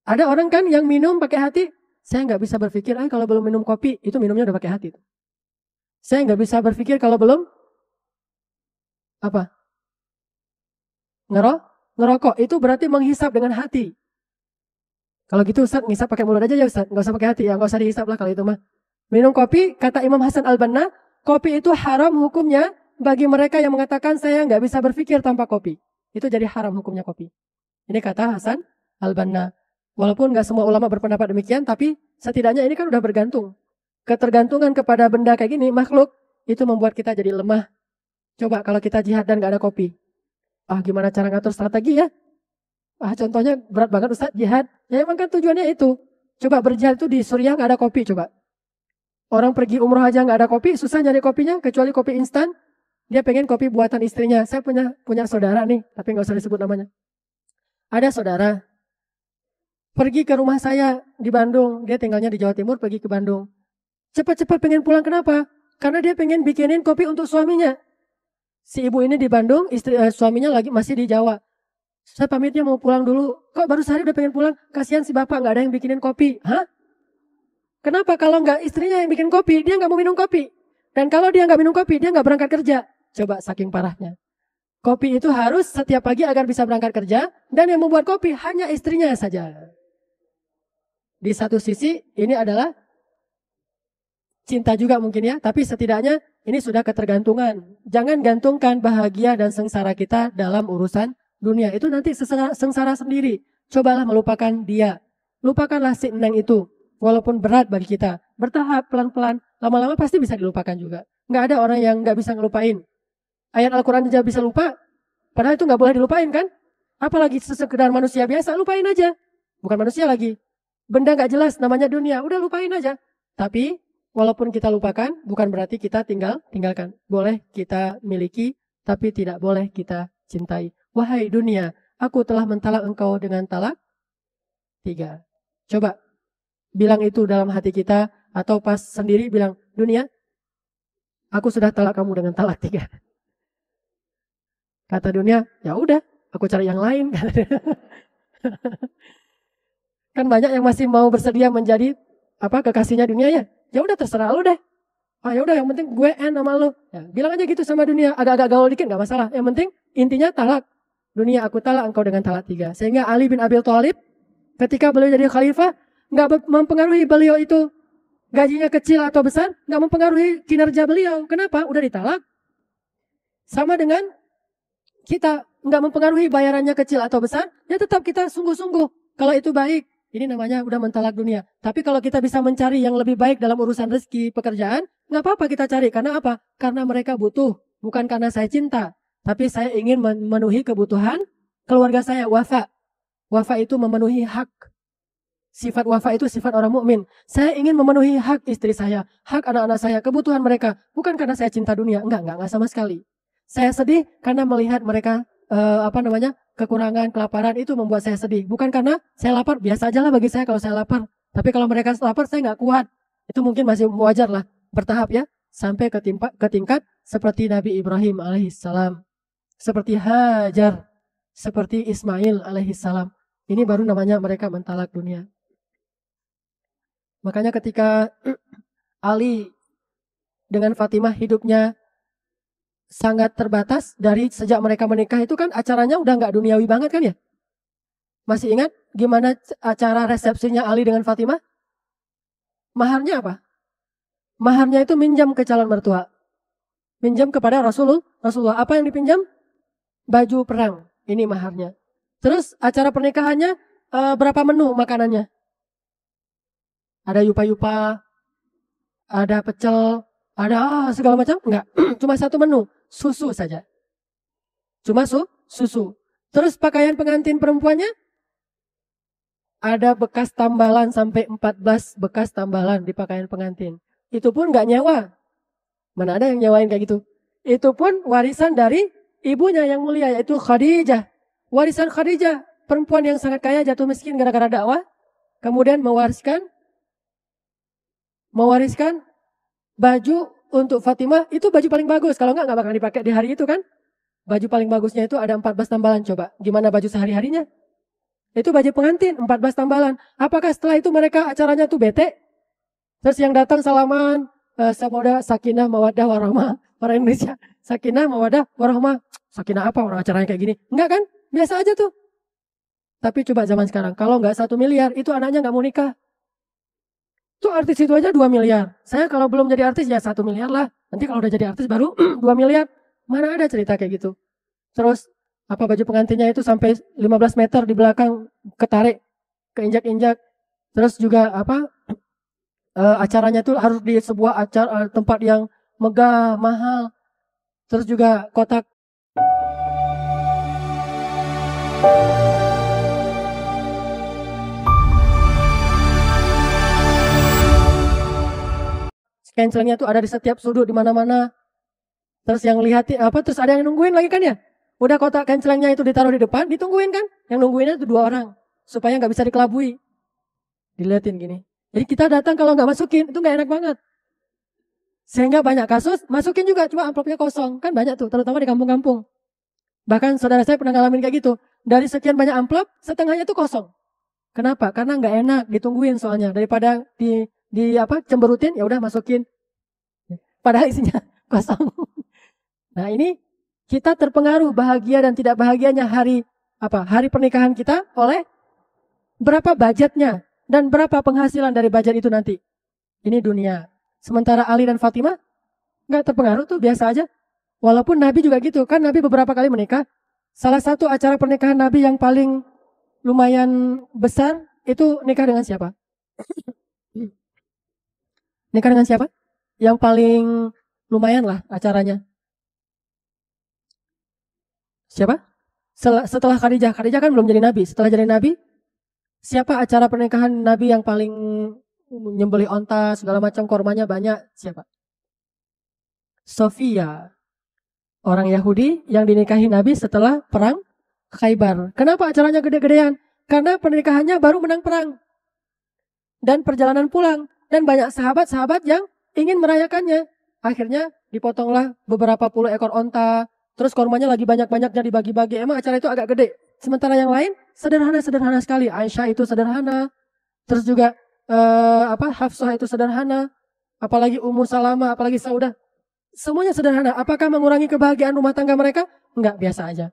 Ada orang kan yang minum pakai hati. Saya nggak bisa berpikir, kalau belum minum kopi itu minumnya udah pakai hati. Saya nggak bisa berpikir kalau belum ngerokok. Itu berarti menghisap dengan hati. Kalau gitu Ustaz, ngisap pakai mulut aja ya Ustaz. Nggak usah pakai hati ya, nggak usah dihisap lah kalau itu mah. Minum kopi, kata Imam Hasan al-Banna, kopi itu haram hukumnya bagi mereka yang mengatakan saya nggak bisa berpikir tanpa kopi. Itu jadi haram hukumnya kopi. Ini kata Hasan al-Banna. Walaupun nggak semua ulama berpendapat demikian, tapi setidaknya ini kan udah bergantung. Ketergantungan kepada benda kayak gini, makhluk, itu membuat kita jadi lemah. Coba kalau kita jihad dan gak ada kopi. Gimana cara ngatur strategi ya? Contohnya berat banget Ustaz, jihad. Ya emang kan tujuannya itu. Coba berjihad itu di Suriah nggak ada kopi coba. Orang pergi umroh aja nggak ada kopi, susah nyari kopinya kecuali kopi instan. Dia pengen kopi buatan istrinya. Saya punya saudara nih, tapi nggak usah disebut namanya. Ada saudara pergi ke rumah saya di Bandung. Dia tinggalnya di Jawa Timur, pergi ke Bandung. Cepat-cepat pengen pulang, kenapa? Karena dia pengen bikinin kopi untuk suaminya. Si ibu ini di Bandung, suaminya lagi masih di Jawa. Saya pamitnya mau pulang dulu. Kok baru sehari udah pengen pulang? Kasihan si bapak nggak ada yang bikinin kopi. Hah? Kenapa? Kalau nggak istrinya yang bikin kopi, dia nggak mau minum kopi. Dan kalau dia nggak minum kopi, dia nggak berangkat kerja. Coba saking parahnya. Kopi itu harus setiap pagi agar bisa berangkat kerja. Dan yang membuat kopi hanya istrinya saja. Di satu sisi ini adalah cinta juga mungkin ya. Tapi setidaknya ini sudah ketergantungan. Jangan gantungkan bahagia dan sengsara kita dalam urusan dunia. Itu nanti sengsara sendiri. Cobalah melupakan dia. Lupakanlah si Neng itu. Walaupun berat bagi kita, bertahap pelan-pelan, lama-lama pasti bisa dilupakan juga. Nggak ada orang yang nggak bisa ngelupain. Ayat Al-Quran aja bisa lupa, padahal itu nggak boleh dilupain kan? Apalagi sekedar manusia biasa, lupain aja. Bukan manusia lagi. Benda nggak jelas, namanya dunia, udah lupain aja. Tapi, walaupun kita lupakan, bukan berarti kita tinggalkan. Boleh kita miliki, tapi tidak boleh kita cintai. Wahai dunia, aku telah mentalak engkau dengan talak 3. Coba bilang itu dalam hati kita, atau pas sendiri bilang, dunia, aku sudah talak kamu dengan talak 3. Kata dunia, ya udah, aku cari yang lain. Kan banyak yang masih mau bersedia menjadi kekasihnya dunia ya. Ya udah terserah lu deh. Ya udah, yang penting gue sama lu. Ya, bilang aja gitu sama dunia, agak-agak gaul dikit nggak masalah. Yang penting intinya talak. Dunia, aku talak engkau dengan talak 3. Sehingga Ali bin Abi Thalib ketika beliau jadi khalifah, nggak mempengaruhi beliau itu gajinya kecil atau besar, nggak mempengaruhi kinerja beliau. Kenapa? Udah ditalak. Sama dengan kita, nggak mempengaruhi bayarannya kecil atau besar, ya tetap kita sungguh-sungguh. Kalau itu baik, ini namanya udah mentalak dunia. Tapi kalau kita bisa mencari yang lebih baik dalam urusan rezeki, pekerjaan, nggak apa-apa kita cari. Karena apa? Karena mereka butuh, bukan karena saya cinta. Tapi saya ingin memenuhi kebutuhan keluarga saya. Wafa itu memenuhi hak. Sifat wafa itu sifat orang mukmin. Saya ingin memenuhi hak istri saya, hak anak-anak saya, kebutuhan mereka. Bukan karena saya cinta dunia, enggak sama sekali. Saya sedih karena melihat mereka kekurangan, kelaparan, itu membuat saya sedih. Bukan karena saya lapar, biasa aja lah bagi saya kalau saya lapar. Tapi kalau mereka lapar, saya nggak kuat. Itu mungkin masih wajar lah, bertahap ya, sampai ke tingkat seperti Nabi Ibrahim alaihissalam, seperti Hajar, seperti Ismail alaihissalam. Ini baru namanya mereka mentalak dunia. Makanya ketika Ali dengan Fatimah hidupnya sangat terbatas, dari sejak mereka menikah itu kan acaranya udah nggak duniawi banget kan ya? Masih ingat gimana acara resepsinya Ali dengan Fatimah? Maharnya apa? Maharnya itu minjam ke calon mertua. Minjam kepada Rasulullah. Apa yang dipinjam? Baju perang. Ini maharnya. Terus acara pernikahannya berapa menu makanannya? Ada yupa-yupa, ada pecel, ada segala macam? Enggak, cuma satu menu, susu saja. Cuma susu. Terus pakaian pengantin perempuannya? Ada bekas tambalan sampai 14 bekas tambalan di pakaian pengantin. Itu pun enggak nyewa. Mana ada yang nyewain kayak gitu? Itu pun warisan dari ibunya yang mulia, yaitu Khadijah. Warisan Khadijah, perempuan yang sangat kaya jatuh miskin gara-gara dakwah. Kemudian mewariskan baju untuk Fatimah. Itu baju paling bagus. Kalau enggak bakal dipakai di hari itu kan. Baju paling bagusnya itu ada 14 tambalan. Coba, gimana baju sehari-harinya? Itu baju pengantin, 14 tambalan. Apakah setelah itu mereka acaranya tuh bete? Terus yang datang salaman, semoga sakinah, mawadah, warahmah. Orang Indonesia, sakinah, mawadah, warahmah. Sakinah apa orang acaranya kayak gini? Enggak kan? Biasa aja tuh. Tapi coba zaman sekarang, kalau enggak 1 miliar, itu anaknya enggak mau nikah. Tuh artis itu aja 2 miliar. Saya kalau belum jadi artis ya 1 miliar lah. Nanti kalau udah jadi artis baru 2 miliar. Mana ada cerita kayak gitu. Terus baju pengantinnya itu sampai 15 meter di belakang ketarik, keinjak-injak. Terus juga acaranya tuh harus di sebuah tempat yang megah, mahal. Terus juga kotak Cancelingnya tuh ada di setiap sudut di mana-mana. Terus yang lihat terus ada yang nungguin lagi kan ya. Udah kotak cancelingnya itu ditaruh di depan, ditungguin kan. Yang nungguinnya itu 2 orang supaya nggak bisa dikelabui. Diliatin gini. Jadi kita datang kalau nggak masukin itu nggak enak banget. Sehingga banyak kasus masukin juga cuma amplopnya kosong. Kan banyak tuh terutama di kampung-kampung. Bahkan saudara saya pernah ngalamin kayak gitu. Dari sekian banyak amplop setengahnya tuh kosong. Kenapa? Karena nggak enak ditungguin soalnya daripada cemberutin ya udah masukin. Padahal isinya kosong. Nah, ini kita terpengaruh bahagia dan tidak bahagianya hari pernikahan kita oleh berapa budgetnya dan berapa penghasilan dari budget itu nanti. Ini dunia. Sementara Ali dan Fatimah nggak terpengaruh tuh biasa aja. Walaupun Nabi juga gitu kan, Nabi beberapa kali menikah. Salah satu acara pernikahan Nabi yang paling lumayan besar itu nikah dengan siapa? Nikah dengan siapa? Yang paling lumayan lah acaranya. Siapa? Setelah Khadijah. Khadijah kan belum jadi Nabi. Setelah jadi Nabi, siapa acara pernikahan Nabi yang paling nyembelih onta, segala macam kormanya banyak? Siapa? Sofia. Orang Yahudi yang dinikahi Nabi setelah perang Khaybar. Kenapa acaranya gede-gedean? Karena pernikahannya baru menang perang. Dan perjalanan pulang. Dan banyak sahabat-sahabat yang ingin merayakannya. Akhirnya dipotonglah beberapa puluh ekor onta. Terus kormanya lagi banyak-banyaknya dibagi-bagi. Emang acara itu agak gede. Sementara yang lain sederhana-sederhana sekali. Aisyah itu sederhana. Terus juga Hafsah itu sederhana. Apalagi Ummu Salamah, apalagi Saudah. Semuanya sederhana. Apakah mengurangi kebahagiaan rumah tangga mereka? Enggak, biasa aja.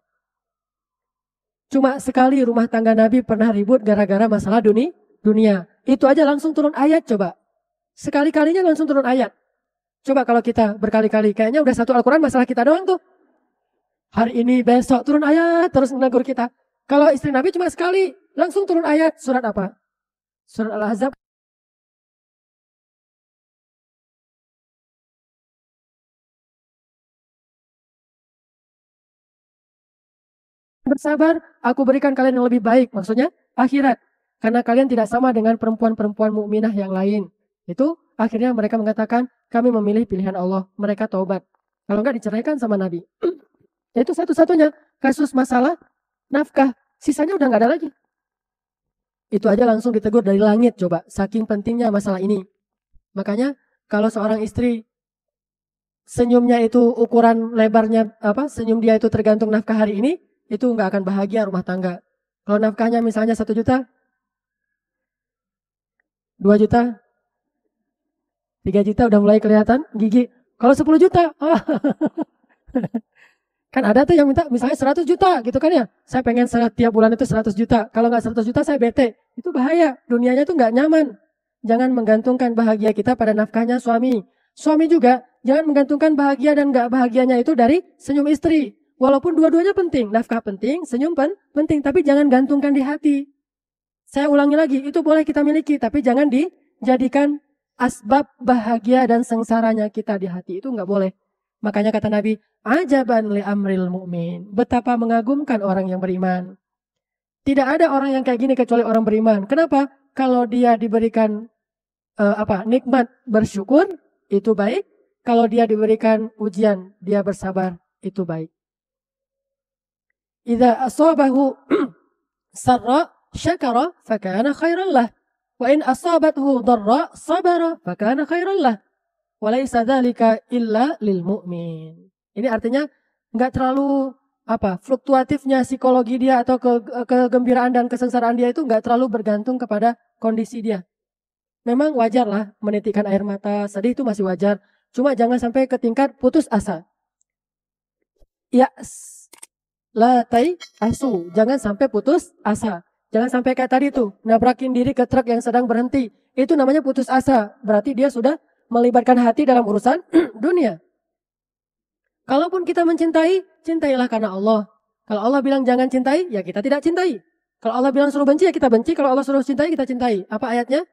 Cuma sekali rumah tangga Nabi pernah ribut gara-gara masalah dunia. Itu aja langsung turun ayat coba. Sekali-kalinya langsung turun ayat. Coba kalau kita berkali-kali. Kayaknya udah satu Al-Quran masalah kita doang tuh. Hari ini, besok turun ayat terus menegur kita. Kalau istri Nabi cuma sekali. Langsung turun ayat. Surat apa? Surat Al-Ahzab. Bersabar, aku berikan kalian yang lebih baik. Maksudnya akhirat. Karena kalian tidak sama dengan perempuan-perempuan mukminah yang lain. Itu akhirnya mereka mengatakan, kami memilih pilihan Allah. Mereka taubat. Kalau enggak diceraikan sama Nabi. Itu satu-satunya kasus masalah nafkah. Sisanya udah enggak ada lagi. Itu aja langsung ditegur dari langit coba. Saking pentingnya masalah ini. Makanya kalau seorang istri senyumnya itu ukuran lebarnya senyum dia itu tergantung nafkah hari ini, itu nggak akan bahagia rumah tangga. Kalau nafkahnya misalnya 1 juta, 2 juta, 3 juta udah mulai kelihatan gigi. Kalau 10 juta, kan ada tuh yang minta misalnya 100 juta gitu kan ya. Saya pengen tiap bulan itu 100 juta. Kalau nggak 100 juta saya bete. Itu bahaya. Dunianya tuh nggak nyaman. Jangan menggantungkan bahagia kita pada nafkahnya suami. Suami juga jangan menggantungkan bahagia dan nggak bahagianya itu dari senyum istri. Walaupun dua-duanya penting, nafkah penting, senyum penting, tapi jangan gantungkan di hati. Saya ulangi lagi, itu boleh kita miliki, tapi jangan dijadikan asbab bahagia dan sengsaranya kita di hati. Itu nggak boleh. Makanya kata Nabi, ajaban li amril mu'min. Betapa mengagumkan orang yang beriman. Tidak ada orang yang kayak gini kecuali orang beriman. Kenapa? Kalau dia diberikan nikmat bersyukur, itu baik. Kalau dia diberikan ujian, dia bersabar, itu baik. Idza asabahu sarra syakara fakana khairan lah. Wa in asabathu dharra sabara fakana khairan lah. Wa laisa dzalika illa lil mu'min. Ini artinya enggak terlalu fluktuatifnya psikologi dia atau kegembiraan dan kesengsaraan dia itu enggak terlalu bergantung kepada kondisi dia. Memang wajar lah menitikkan air mata, sedih itu masih wajar. Cuma jangan sampai ke tingkat putus asa. Ya, la tai asu, jangan sampai putus asa. Jangan sampai kayak tadi tuh, nabrakin diri ke truk yang sedang berhenti. Itu namanya putus asa. Berarti dia sudah melibatkan hati dalam urusan dunia. Kalaupun kita mencintai, cintailah karena Allah. Kalau Allah bilang jangan cintai, ya kita tidak cintai. Kalau Allah bilang suruh benci, ya kita benci. Kalau Allah suruh cintai, kita cintai. Apa ayatnya?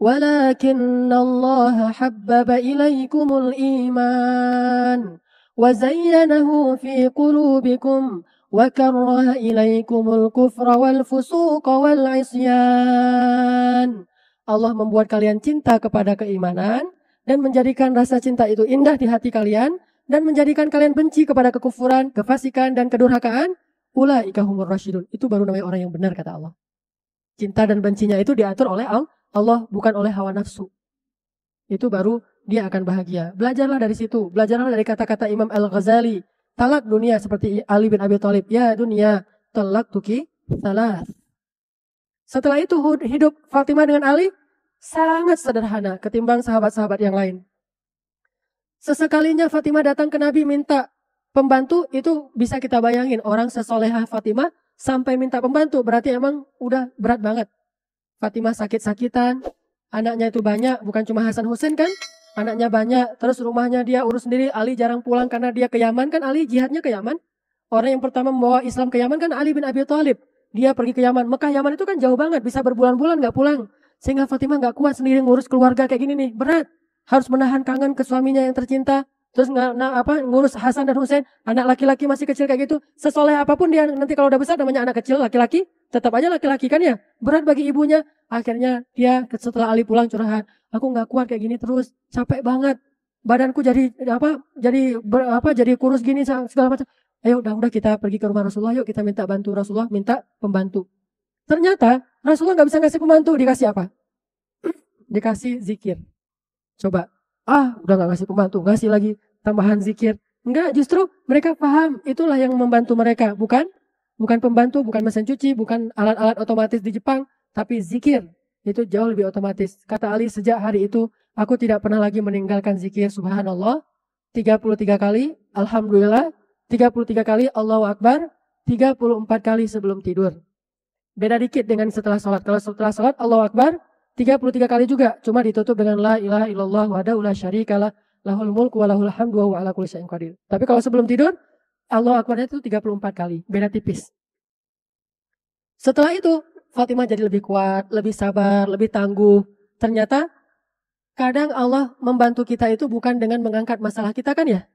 Walakinnallaha habbaba ilaikumul iman wa zayyanahu fi qulubikum wa karraha ilaikumul kufra wal fusuqa wal isyan. Allah membuat kalian cinta kepada keimanan, dan menjadikan rasa cinta itu indah di hati kalian dan menjadikan kalian benci kepada kekufuran, kefasikan, dan kedurhakaan, ulaika humur rasyidun. Itu baru namanya orang yang benar, kata Allah. Cinta dan bencinya itu diatur oleh Allah, bukan oleh hawa nafsu. Itu baru dia akan bahagia. Belajarlah dari situ. Belajarlah dari kata-kata Imam Al-Ghazali. Talak dunia seperti Ali bin Abi Thalib. Ya dunia, talak tuki salat. Setelah itu hidup Fatimah dengan Ali sangat sederhana ketimbang sahabat-sahabat yang lain. Sesekalinya Fatimah datang ke Nabi minta pembantu, itu bisa kita bayangin orang sesolehah Fatimah sampai minta pembantu, berarti emang udah berat banget. Fatimah sakit-sakitan, anaknya itu banyak, bukan cuma Hasan Husain kan, anaknya banyak, terus rumahnya dia urus sendiri. Ali jarang pulang karena dia ke Yaman kan, Ali jihadnya ke Yaman. Orang yang pertama membawa Islam ke Yaman kan Ali bin Abi Thalib. Dia pergi ke Yaman. Mekah Yaman itu kan jauh banget, bisa berbulan-bulan gak pulang. Sehingga Fatimah gak kuat sendiri ngurus keluarga kayak gini nih, berat. Harus menahan kangen ke suaminya yang tercinta. Terus ngurus Hasan dan Husain, anak laki-laki masih kecil kayak gitu. Sesoleh apapun dia nanti kalau udah besar namanya anak kecil laki-laki, tetap aja laki-laki kan ya. Berat bagi ibunya. Akhirnya dia setelah Ali pulang curhat, aku nggak kuat kayak gini terus, capek banget. Badanku jadi kurus gini segala macam. Ayo udah kita pergi ke rumah Rasulullah, yuk kita minta bantu Rasulullah, minta pembantu. Ternyata Rasulullah nggak bisa ngasih pembantu, dikasih apa? Dikasih zikir. Coba. Udah gak ngasih pembantu, ngasih lagi tambahan zikir. Enggak, justru mereka paham, itulah yang membantu mereka. Bukan pembantu, bukan mesin cuci, bukan alat-alat otomatis di Jepang, tapi zikir. Itu jauh lebih otomatis. Kata Ali, sejak hari itu, aku tidak pernah lagi meninggalkan zikir subhanallah, 33 kali, alhamdulillah, 33 kali, Allahu Akbar, 34 kali sebelum tidur. Beda dikit dengan setelah sholat. Kalau setelah sholat, Allahu Akbar, 33 kali juga, cuma ditutup dengan la ilaha illallah wahdahu la syarikalah lahul mulku wa lahul hamdu wa huwa ala kulli syai'in qadir. Tapi kalau sebelum tidur, Allahu Akbarnya itu 34 kali, beda tipis. Setelah itu, Fatimah jadi lebih kuat, lebih sabar, lebih tangguh. Ternyata kadang Allah membantu kita itu bukan dengan mengangkat masalah kita kan ya.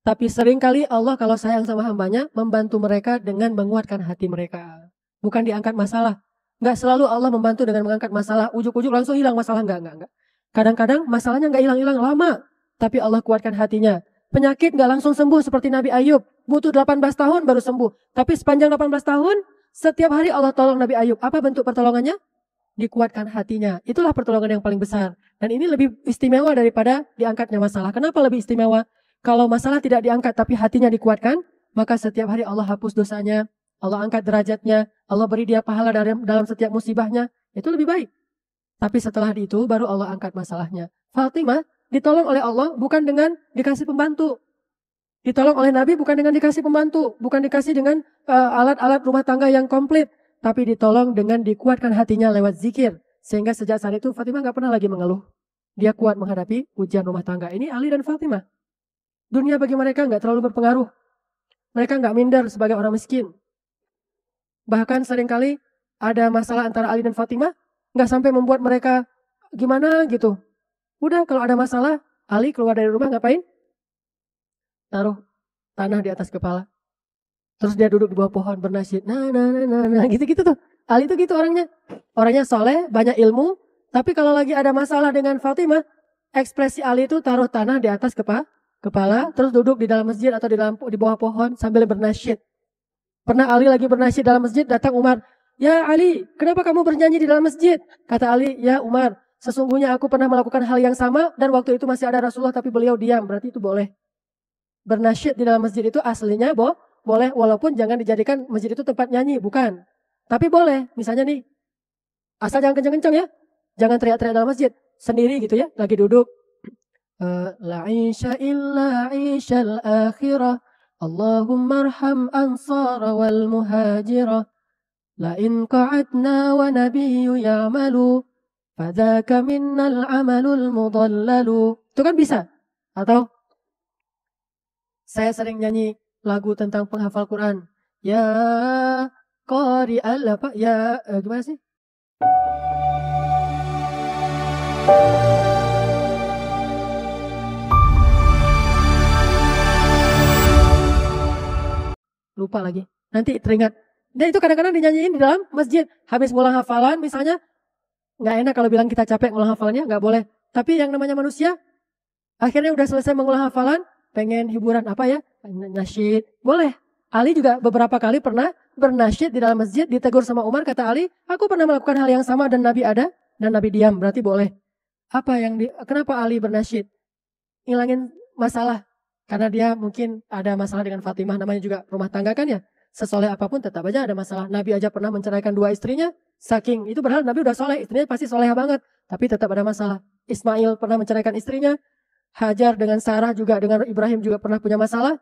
Tapi seringkali Allah kalau sayang sama hambanya, membantu mereka dengan menguatkan hati mereka. Bukan diangkat masalah. Nggak selalu Allah membantu dengan mengangkat masalah, ujuk-ujuk langsung hilang masalah, enggak. Kadang-kadang masalahnya nggak hilang-hilang lama, tapi Allah kuatkan hatinya. Penyakit nggak langsung sembuh seperti Nabi Ayub, butuh 18 tahun baru sembuh. Tapi sepanjang 18 tahun, setiap hari Allah tolong Nabi Ayub. Apa bentuk pertolongannya? Dikuatkan hatinya. Itulah pertolongan yang paling besar. Dan ini lebih istimewa daripada diangkatnya masalah. Kenapa lebih istimewa? Kalau masalah tidak diangkat tapi hatinya dikuatkan, maka setiap hari Allah hapus dosanya, Allah angkat derajatnya, Allah beri dia pahala dalam setiap musibahnya, itu lebih baik. Tapi setelah itu baru Allah angkat masalahnya. Fatimah ditolong oleh Allah bukan dengan dikasih pembantu. Ditolong oleh Nabi bukan dengan dikasih pembantu, bukan dikasih dengan alat-alat rumah tangga yang komplit, tapi ditolong dengan dikuatkan hatinya lewat zikir. Sehingga sejak saat itu Fatimah gak pernah lagi mengeluh. Dia kuat menghadapi ujian rumah tangga. Ini Ali dan Fatimah. Dunia bagi mereka gak terlalu berpengaruh. Mereka gak minder sebagai orang miskin. Bahkan seringkali ada masalah antara Ali dan Fatimah, nggak sampai membuat mereka gimana gitu. Udah kalau ada masalah, Ali keluar dari rumah ngapain? Taruh tanah di atas kepala. Terus dia duduk di bawah pohon bernasyid. Nah, gitu-gitu tuh. Ali tuh gitu orangnya. Orangnya soleh, banyak ilmu. Tapi kalau lagi ada masalah dengan Fatimah, ekspresi Ali itu taruh tanah di atas kepala, terus duduk di dalam masjid atau di bawah pohon sambil bernasyid. Pernah Ali lagi bernasyid dalam masjid, datang Umar. Ya Ali, kenapa kamu bernyanyi di dalam masjid? Kata Ali, ya Umar, sesungguhnya aku pernah melakukan hal yang sama dan waktu itu masih ada Rasulullah tapi beliau diam, berarti itu boleh. Bernasyid di dalam masjid itu aslinya boleh, walaupun jangan dijadikan masjid itu tempat nyanyi, bukan. Tapi boleh, misalnya nih, asal jangan kenceng-kenceng ya. Jangan teriak-teriak dalam masjid, sendiri gitu ya, lagi duduk. La isha illa ishal akhirah. Allahumma arham ansara wal muhajirah. La in qa'adna wa nabiyyu ya'malu fadhaka minnal amalul mudallalu. Itu kan bisa. Atau saya sering nyanyi lagu tentang penghafal Quran. Ya qari'al apa? Ya gimana sih? Lupa lagi. Nanti teringat. Dan itu kadang-kadang dinyanyiin di dalam masjid. Habis ngulang hafalan misalnya. Nggak enak kalau bilang kita capek ngulang hafalannya. Nggak boleh. Tapi yang namanya manusia, akhirnya udah selesai mengulang hafalan, pengen hiburan apa ya? Nasyid. Boleh. Ali juga beberapa kali pernah bernasyid di dalam masjid, ditegur sama Umar, kata Ali, aku pernah melakukan hal yang sama dan Nabi ada, dan Nabi diam, berarti boleh. Kenapa Ali bernasyid? Ngilangin masalah. Karena dia mungkin ada masalah dengan Fatimah, namanya juga rumah tangga kan ya. Sesoleh apapun tetap aja ada masalah. Nabi aja pernah menceraikan 2 istrinya, saking itu padahal Nabi udah soleh, istrinya pasti soleh banget, tapi tetap ada masalah. Ismail pernah menceraikan istrinya, Hajar dengan Sarah juga, dengan Ibrahim juga pernah punya masalah.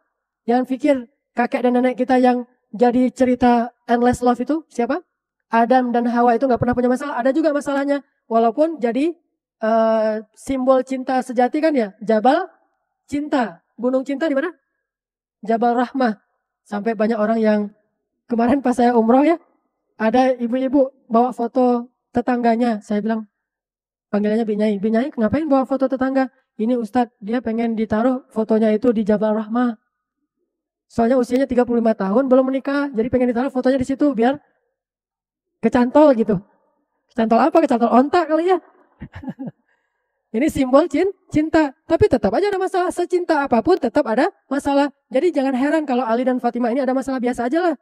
Jangan pikir kakek dan nenek kita yang jadi cerita endless love itu siapa? Adam dan Hawa itu nggak pernah punya masalah, ada juga masalahnya. Walaupun jadi simbol cinta sejati kan ya, Jabal Cinta. Gunung Cinta di mana? Jabal Rahmah. Sampai banyak orang yang kemarin pas saya umroh ya, ada ibu-ibu bawa foto tetangganya. Saya bilang, panggilannya Binyai. Binyai ngapain bawa foto tetangga? Ini Ustadz, dia pengen ditaruh fotonya itu di Jabal Rahmah. Soalnya usianya 35 tahun, belum menikah. Jadi pengen ditaruh fotonya di situ biar kecantol gitu. Kecantol apa? Kecantol ontak kali ya. Ini simbol cinta, tapi tetap aja ada masalah. Secinta apapun tetap ada masalah. Jadi jangan heran kalau Ali dan Fatimah ini ada masalah, biasa aja lah.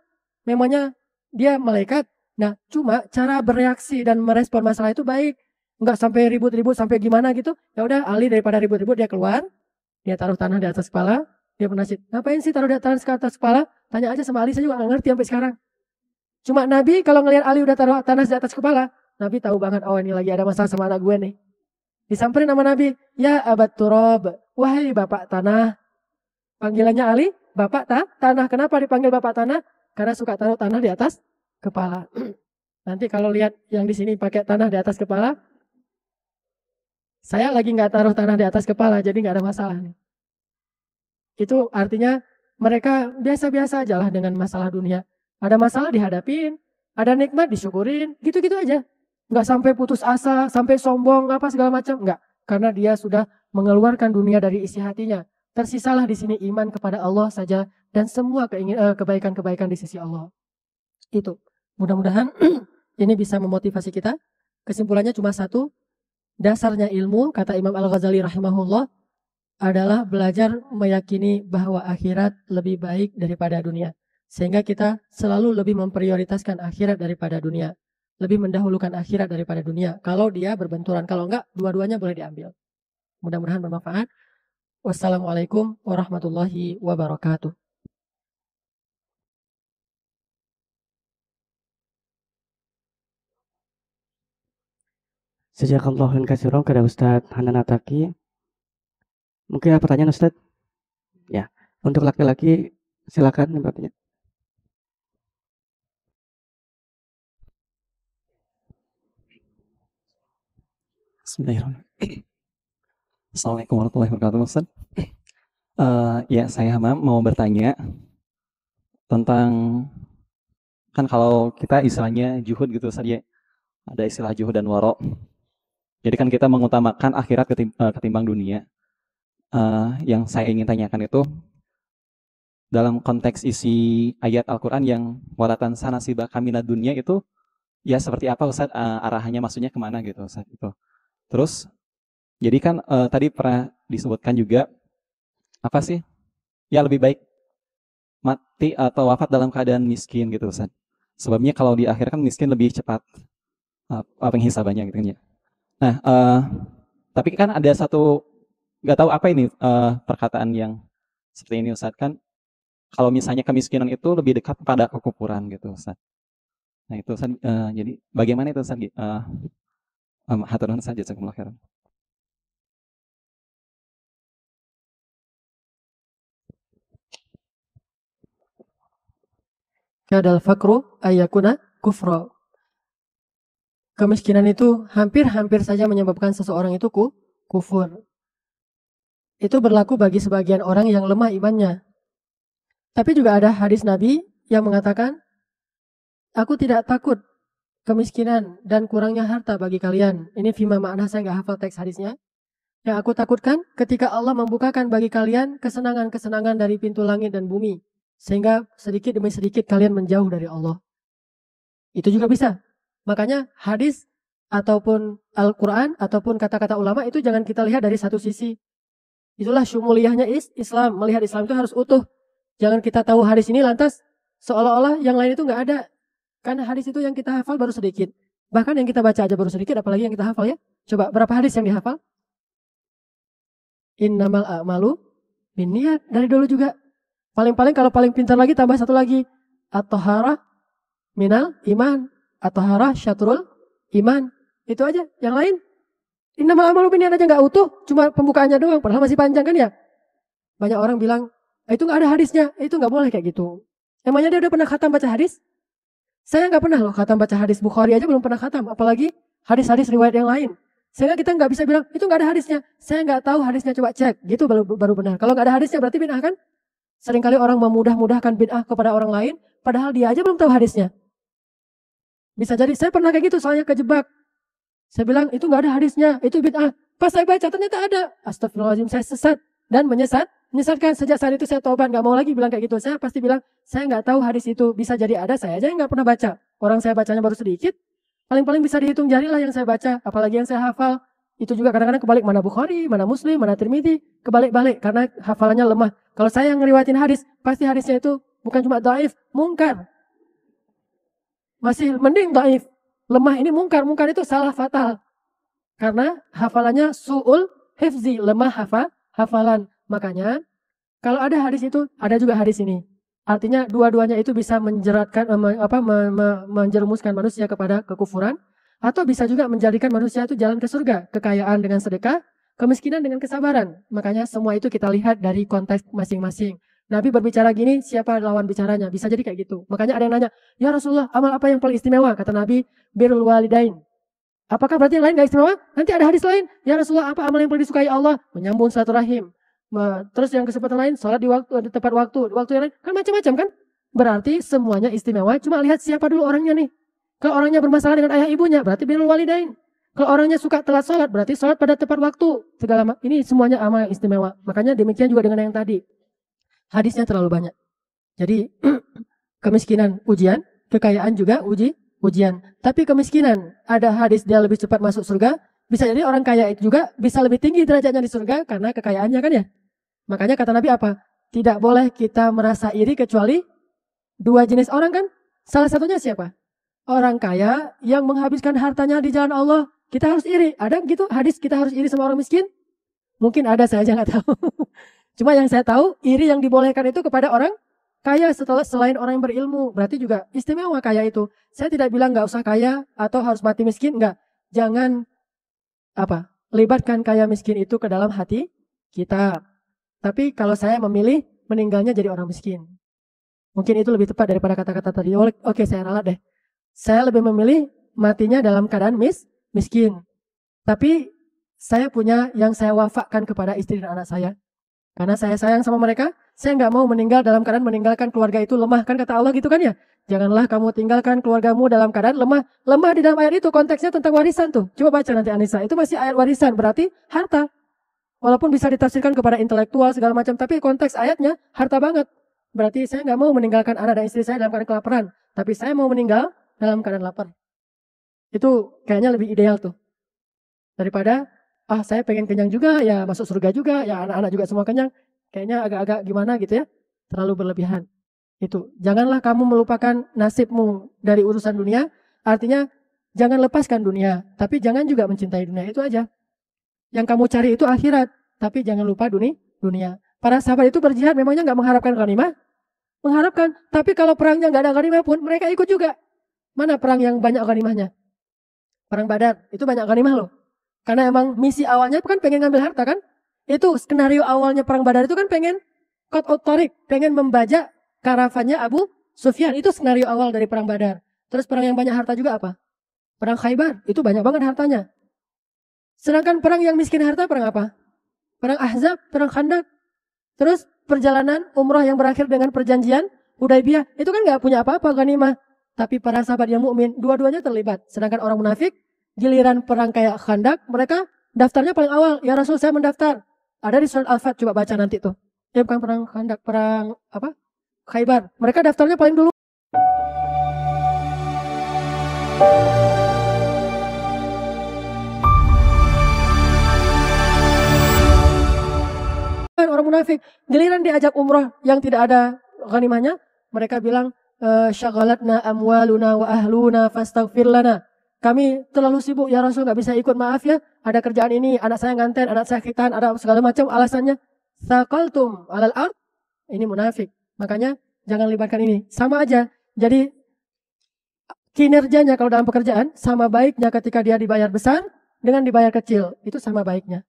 Memangnya dia malaikat. Nah, cuma cara bereaksi dan merespon masalah itu baik. Enggak sampai ribut-ribut sampai gimana gitu. Ya udah, Ali daripada ribut-ribut dia keluar, dia taruh tanah di atas kepala, dia bernasyid. Ngapain sih taruh tanah di atas kepala? Tanya aja sama Ali, saya juga nggak ngerti sampai sekarang. Cuma Nabi kalau ngelihat Ali udah taruh tanah di atas kepala, Nabi tahu banget, oh ini lagi ada masalah sama anak gue nih. Disamperin sama Nabi, ya abad turab, wahai bapak tanah. Panggilannya Ali, bapak tanah. Kenapa dipanggil bapak tanah? Karena suka taruh tanah di atas kepala. Nanti kalau lihat yang di sini pakai tanah di atas kepala, saya lagi nggak taruh tanah di atas kepala, jadi nggak ada masalah nih. Itu artinya mereka biasa-biasa aja lah dengan masalah dunia. Ada masalah dihadapin, ada nikmat disyukurin, gitu-gitu aja. Nggak sampai putus asa, sampai sombong, apa segala macam. Nggak. Karena dia sudah mengeluarkan dunia dari isi hatinya. Tersisalah di sini iman kepada Allah saja dan semua kebaikan-kebaikan di sisi Allah. Itu. Mudah-mudahan ini bisa memotivasi kita. Kesimpulannya cuma satu. Dasarnya ilmu, kata Imam Al-Ghazali rahimahullah, adalah belajar meyakini bahwa akhirat lebih baik daripada dunia. Sehingga kita selalu lebih memprioritaskan akhirat daripada dunia. Lebih mendahulukan akhirat daripada dunia. Kalau dia berbenturan, kalau enggak, dua-duanya boleh diambil. Mudah-mudahan bermanfaat. Wassalamualaikum warahmatullahi wabarakatuh. Jazakallahu khairan kepada Ustadz Hanan Ataki. Mungkin ada pertanyaan Ustadz? Ya, untuk laki-laki silakan bertanya. Bismillahirrahmanirrahim. Assalamualaikum warahmatullahi wabarakatuh, Ustaz. Ya, saya mau bertanya tentang, kan kalau kita istilahnya juhud gitu saja, ada istilah juhud dan waro. Jadi kan kita mengutamakan akhirat ketimbang dunia. Yang saya ingin tanyakan itu dalam konteks isi ayat Al-Quran yang walatan sanasiba kamina dunia itu, ya seperti apa Ustaz, arahannya maksudnya kemana gitu Ustaz itu. Terus jadi kan tadi pernah disebutkan juga apa sih? Ya lebih baik mati atau wafat dalam keadaan miskin gitu Ustaz. Sebabnya kalau di akhir kan miskin lebih cepat penghisabannya gitu kan ya. Nah, tapi kan ada satu, nggak tahu apa ini perkataan yang seperti ini Ustaz, kan kalau misalnya kemiskinan itu lebih dekat pada kekufuran gitu Ustaz. Nah itu Ustaz, jadi bagaimana itu Ustaz? Hatur nuhun Ustaz, jazakumullah khairan. Kadal fakru ayakuna kufra. Kemiskinan itu hampir-hampir saja menyebabkan seseorang itu kufur. Itu berlaku bagi sebagian orang yang lemah imannya. Tapi juga ada hadis Nabi yang mengatakan, aku tidak takut kemiskinan dan kurangnya harta bagi kalian. Ini fima makna, saya nggak hafal teks hadisnya. Yang aku takutkan ketika Allah membukakan bagi kalian kesenangan-kesenangan dari pintu langit dan bumi. Sehingga sedikit demi sedikit kalian menjauh dari Allah. Itu juga bisa. Makanya hadis ataupun Al-Quran, ataupun kata-kata ulama itu jangan kita lihat dari satu sisi. Itulah syumuliyahnya Islam. Melihat Islam itu harus utuh. Jangan kita tahu hadis ini lantas seolah-olah yang lain itu nggak ada. Karena hadis itu yang kita hafal baru sedikit. Bahkan yang kita baca aja baru sedikit, apalagi yang kita hafal ya. Coba berapa hadis yang dihafal? Innamal a'malu binniyat. Dari dulu juga. Paling-paling kalau paling pintar lagi tambah satu lagi. At-taharah minal iman. At-taharah syatrul iman. Itu aja. Yang lain innamal a'malu binniyat aja nggak utuh, cuma pembukaannya doang, padahal masih panjang kan ya. Banyak orang bilang, itu nggak ada hadisnya, itu nggak boleh kayak gitu. Emangnya dia udah pernah khatam baca hadis? Saya nggak pernah loh khatam baca hadis. Bukhari aja belum pernah khatam, apalagi hadis-hadis riwayat yang lain. Sehingga kita nggak bisa bilang, itu nggak ada hadisnya. Saya nggak tahu hadisnya, coba cek, gitu baru benar. Kalau nggak ada hadisnya berarti bid'ah kan? Seringkali orang memudah-mudahkan bid'ah kepada orang lain, padahal dia aja belum tahu hadisnya. Bisa jadi, saya pernah kayak gitu, soalnya kejebak. Saya bilang itu nggak ada hadisnya, itu bid'ah. Pas saya baca ternyata ada. Astagfirullahaladzim, saya sesat dan menyesatkan. Sejak saat itu saya tobat, nggak mau lagi bilang kayak gitu. Saya pasti bilang saya nggak tahu hadis itu, bisa jadi ada, saya aja yang nggak pernah baca. Orang saya bacanya baru sedikit, paling-paling bisa dihitung jari lah yang saya baca, apalagi yang saya hafal. Itu juga kadang-kadang kebalik, mana Bukhari, mana Muslim, mana Tirmidzi, kebalik-balik karena hafalannya lemah. Kalau saya yang ngeriwayatin hadis, pasti hadisnya itu bukan cuma dhaif, mungkar. Masih mending dhaif. Lemah ini mungkar itu salah fatal. Karena hafalannya su'ul hifzi, lemah hafalan. Makanya kalau ada hadis itu, ada juga hadis ini. Artinya dua-duanya itu bisa menjeratkan, menjerumuskan manusia kepada kekufuran, atau bisa juga menjadikan manusia itu jalan ke surga. Kekayaan dengan sedekah, kemiskinan dengan kesabaran. Makanya semua itu kita lihat dari konteks masing-masing. Nabi berbicara gini, siapa lawan bicaranya? Bisa jadi kayak gitu. Makanya ada yang nanya, ya Rasulullah, amal apa yang paling istimewa? Kata Nabi, birrul walidain. Apakah berarti yang lain gak istimewa? Nanti ada hadis lain. Ya Rasulullah, apa amal yang paling disukai Allah? Menyambung silaturahim. Terus yang kesempatan lain, sholat di tepat waktu. Di waktu yang lain, kan macam-macam kan? Berarti semuanya istimewa, cuma lihat siapa dulu orangnya nih. Kalau orangnya bermasalah dengan ayah ibunya, berarti birrul walidain. Kalau orangnya suka telat sholat, berarti sholat pada tepat waktu. Ini semuanya amal yang istimewa. Makanya demikian juga dengan yang tadi. Hadisnya terlalu banyak. Jadi kemiskinan ujian, kekayaan juga ujian. Tapi kemiskinan, ada hadis dia lebih cepat masuk surga. Bisa jadi orang kaya itu juga bisa lebih tinggi derajatnya di surga karena kekayaannya kan ya. Makanya kata Nabi apa? Tidak boleh kita merasa iri kecuali dua jenis orang kan. Salah satunya siapa? Orang kaya yang menghabiskan hartanya di jalan Allah. Kita harus iri. Ada gitu hadis kita harus iri sama orang miskin? Mungkin ada, saya aja nggak tahu. Cuma yang saya tahu, iri yang dibolehkan itu kepada orang kaya selain orang yang berilmu. Berarti juga istimewa kaya itu. Saya tidak bilang nggak usah kaya atau harus mati miskin, nggak. Jangan libatkan kaya miskin itu ke dalam hati kita. Tapi kalau saya memilih meninggalnya jadi orang miskin, mungkin itu lebih tepat daripada kata-kata tadi. Oke, saya ralat deh. Saya lebih memilih matinya dalam keadaan miskin. Tapi saya punya yang saya wafakkan kepada istri dan anak saya. Karena saya sayang sama mereka, saya nggak mau meninggal dalam keadaan meninggalkan keluarga itu lemah. Kan kata Allah gitu kan ya. Janganlah kamu tinggalkan keluargamu dalam keadaan lemah. Lemah di dalam ayat itu konteksnya tentang warisan tuh. Coba baca nanti Anissa. Itu masih ayat warisan, berarti harta. Walaupun bisa ditafsirkan kepada intelektual segala macam, tapi konteks ayatnya harta banget. Berarti saya nggak mau meninggalkan anak dan istri saya dalam keadaan kelaparan. Tapi saya mau meninggal dalam keadaan lapar. Itu kayaknya lebih ideal tuh. Daripada saya pengen kenyang juga, ya masuk surga juga, ya anak-anak juga semua kenyang. Kayaknya agak-agak gimana gitu ya, terlalu berlebihan. Itu, janganlah kamu melupakan nasibmu dari urusan dunia. Artinya, jangan lepaskan dunia, tapi jangan juga mencintai dunia, itu aja. Yang kamu cari itu akhirat, tapi jangan lupa dunia. Para sahabat itu berjihad memangnya nggak mengharapkan ghanimah? Mengharapkan, tapi kalau perangnya nggak ada ghanimah pun, mereka ikut juga. Mana perang yang banyak ghanimahnya? Perang Badar, itu banyak ghanimah loh. Karena emang misi awalnya kan pengen ngambil harta kan. Itu skenario awalnya perang Badar itu kan pengen Qat Tariq, pengen membajak karavannya Abu Sufyan. Itu skenario awal dari perang Badar. Terus perang yang banyak harta juga apa? Perang Khaybar, itu banyak banget hartanya. Sedangkan perang yang miskin harta perang apa? Perang Ahzab, perang Khandaq. Terus perjalanan umrah yang berakhir dengan perjanjian Hudaybiyah, itu kan nggak punya apa-apa ghanimah. Tapi para sahabat yang mukmin dua-duanya terlibat. Sedangkan orang munafik, giliran perang kayak Khandaq, mereka daftarnya paling awal. Ya Rasul, saya mendaftar. Ada di surat Al-Fat, coba baca nanti tuh. Ya bukan perang Khandaq, perang Khaybar. Mereka daftarnya paling dulu. 。munafik. Giliran diajak umroh yang tidak ada ghanimahnya, mereka bilang, syaghalatna amwaluna wa ahluna fastaghfir lana. Kami terlalu sibuk ya Rasul, nggak bisa ikut, maaf ya. Ada kerjaan ini, anak saya nganten, anak saya khitan, ada segala macam alasannya. Saqaltum alal ard. Ini munafik. Makanya jangan libatkan ini. Sama aja. Jadi kinerjanya kalau dalam pekerjaan sama baiknya ketika dia dibayar besar dengan dibayar kecil. Itu sama baiknya.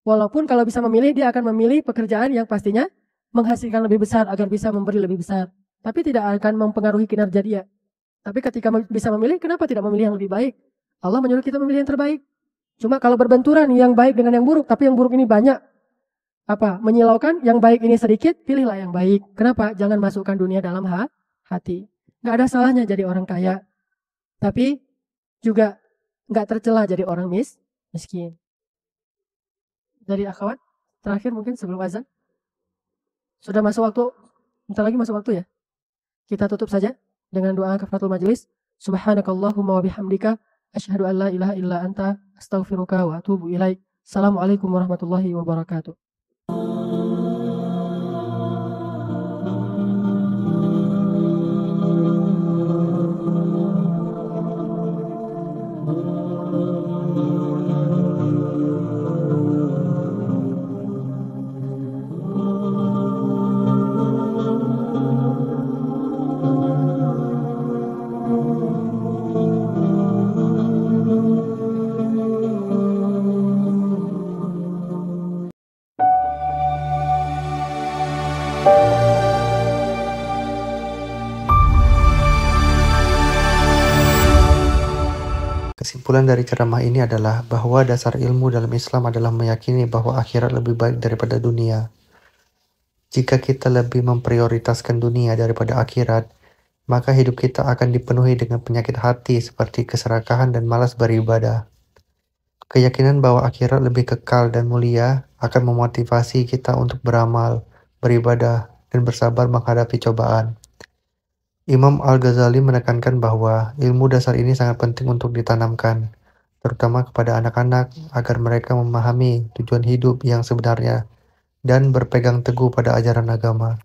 Walaupun kalau bisa memilih, dia akan memilih pekerjaan yang pastinya menghasilkan lebih besar agar bisa memberi lebih besar. Tapi tidak akan mempengaruhi kinerja dia. Tapi ketika bisa memilih, kenapa tidak memilih yang lebih baik? Allah menyuruh kita memilih yang terbaik. Cuma kalau berbenturan yang baik dengan yang buruk, tapi yang buruk ini banyak, menyilaukan, yang baik ini sedikit, pilihlah yang baik. Kenapa? Jangan masukkan dunia dalam hati. Gak ada salahnya jadi orang kaya. Tapi juga gak tercela jadi orang miskin. Dari akhwat, terakhir mungkin sebelum azan. Sudah masuk waktu, bentar lagi masuk waktu ya. Kita tutup saja dengan doa kafaratul majelis. Subhanakallahumma wa bihamdika asyhadu an la ilaha illa anta astaghfiruka wa atubu ilaik. Assalamualaikum warahmatullahi wabarakatuh. Kesimpulan dari ceramah ini adalah bahwa dasar ilmu dalam Islam adalah meyakini bahwa akhirat lebih baik daripada dunia. Jika kita lebih memprioritaskan dunia daripada akhirat, maka hidup kita akan dipenuhi dengan penyakit hati seperti keserakahan dan malas beribadah. Keyakinan bahwa akhirat lebih kekal dan mulia akan memotivasi kita untuk beramal, beribadah, dan bersabar menghadapi cobaan. Imam Al-Ghazali menekankan bahwa ilmu dasar ini sangat penting untuk ditanamkan, terutama kepada anak-anak agar mereka memahami tujuan hidup yang sebenarnya dan berpegang teguh pada ajaran agama.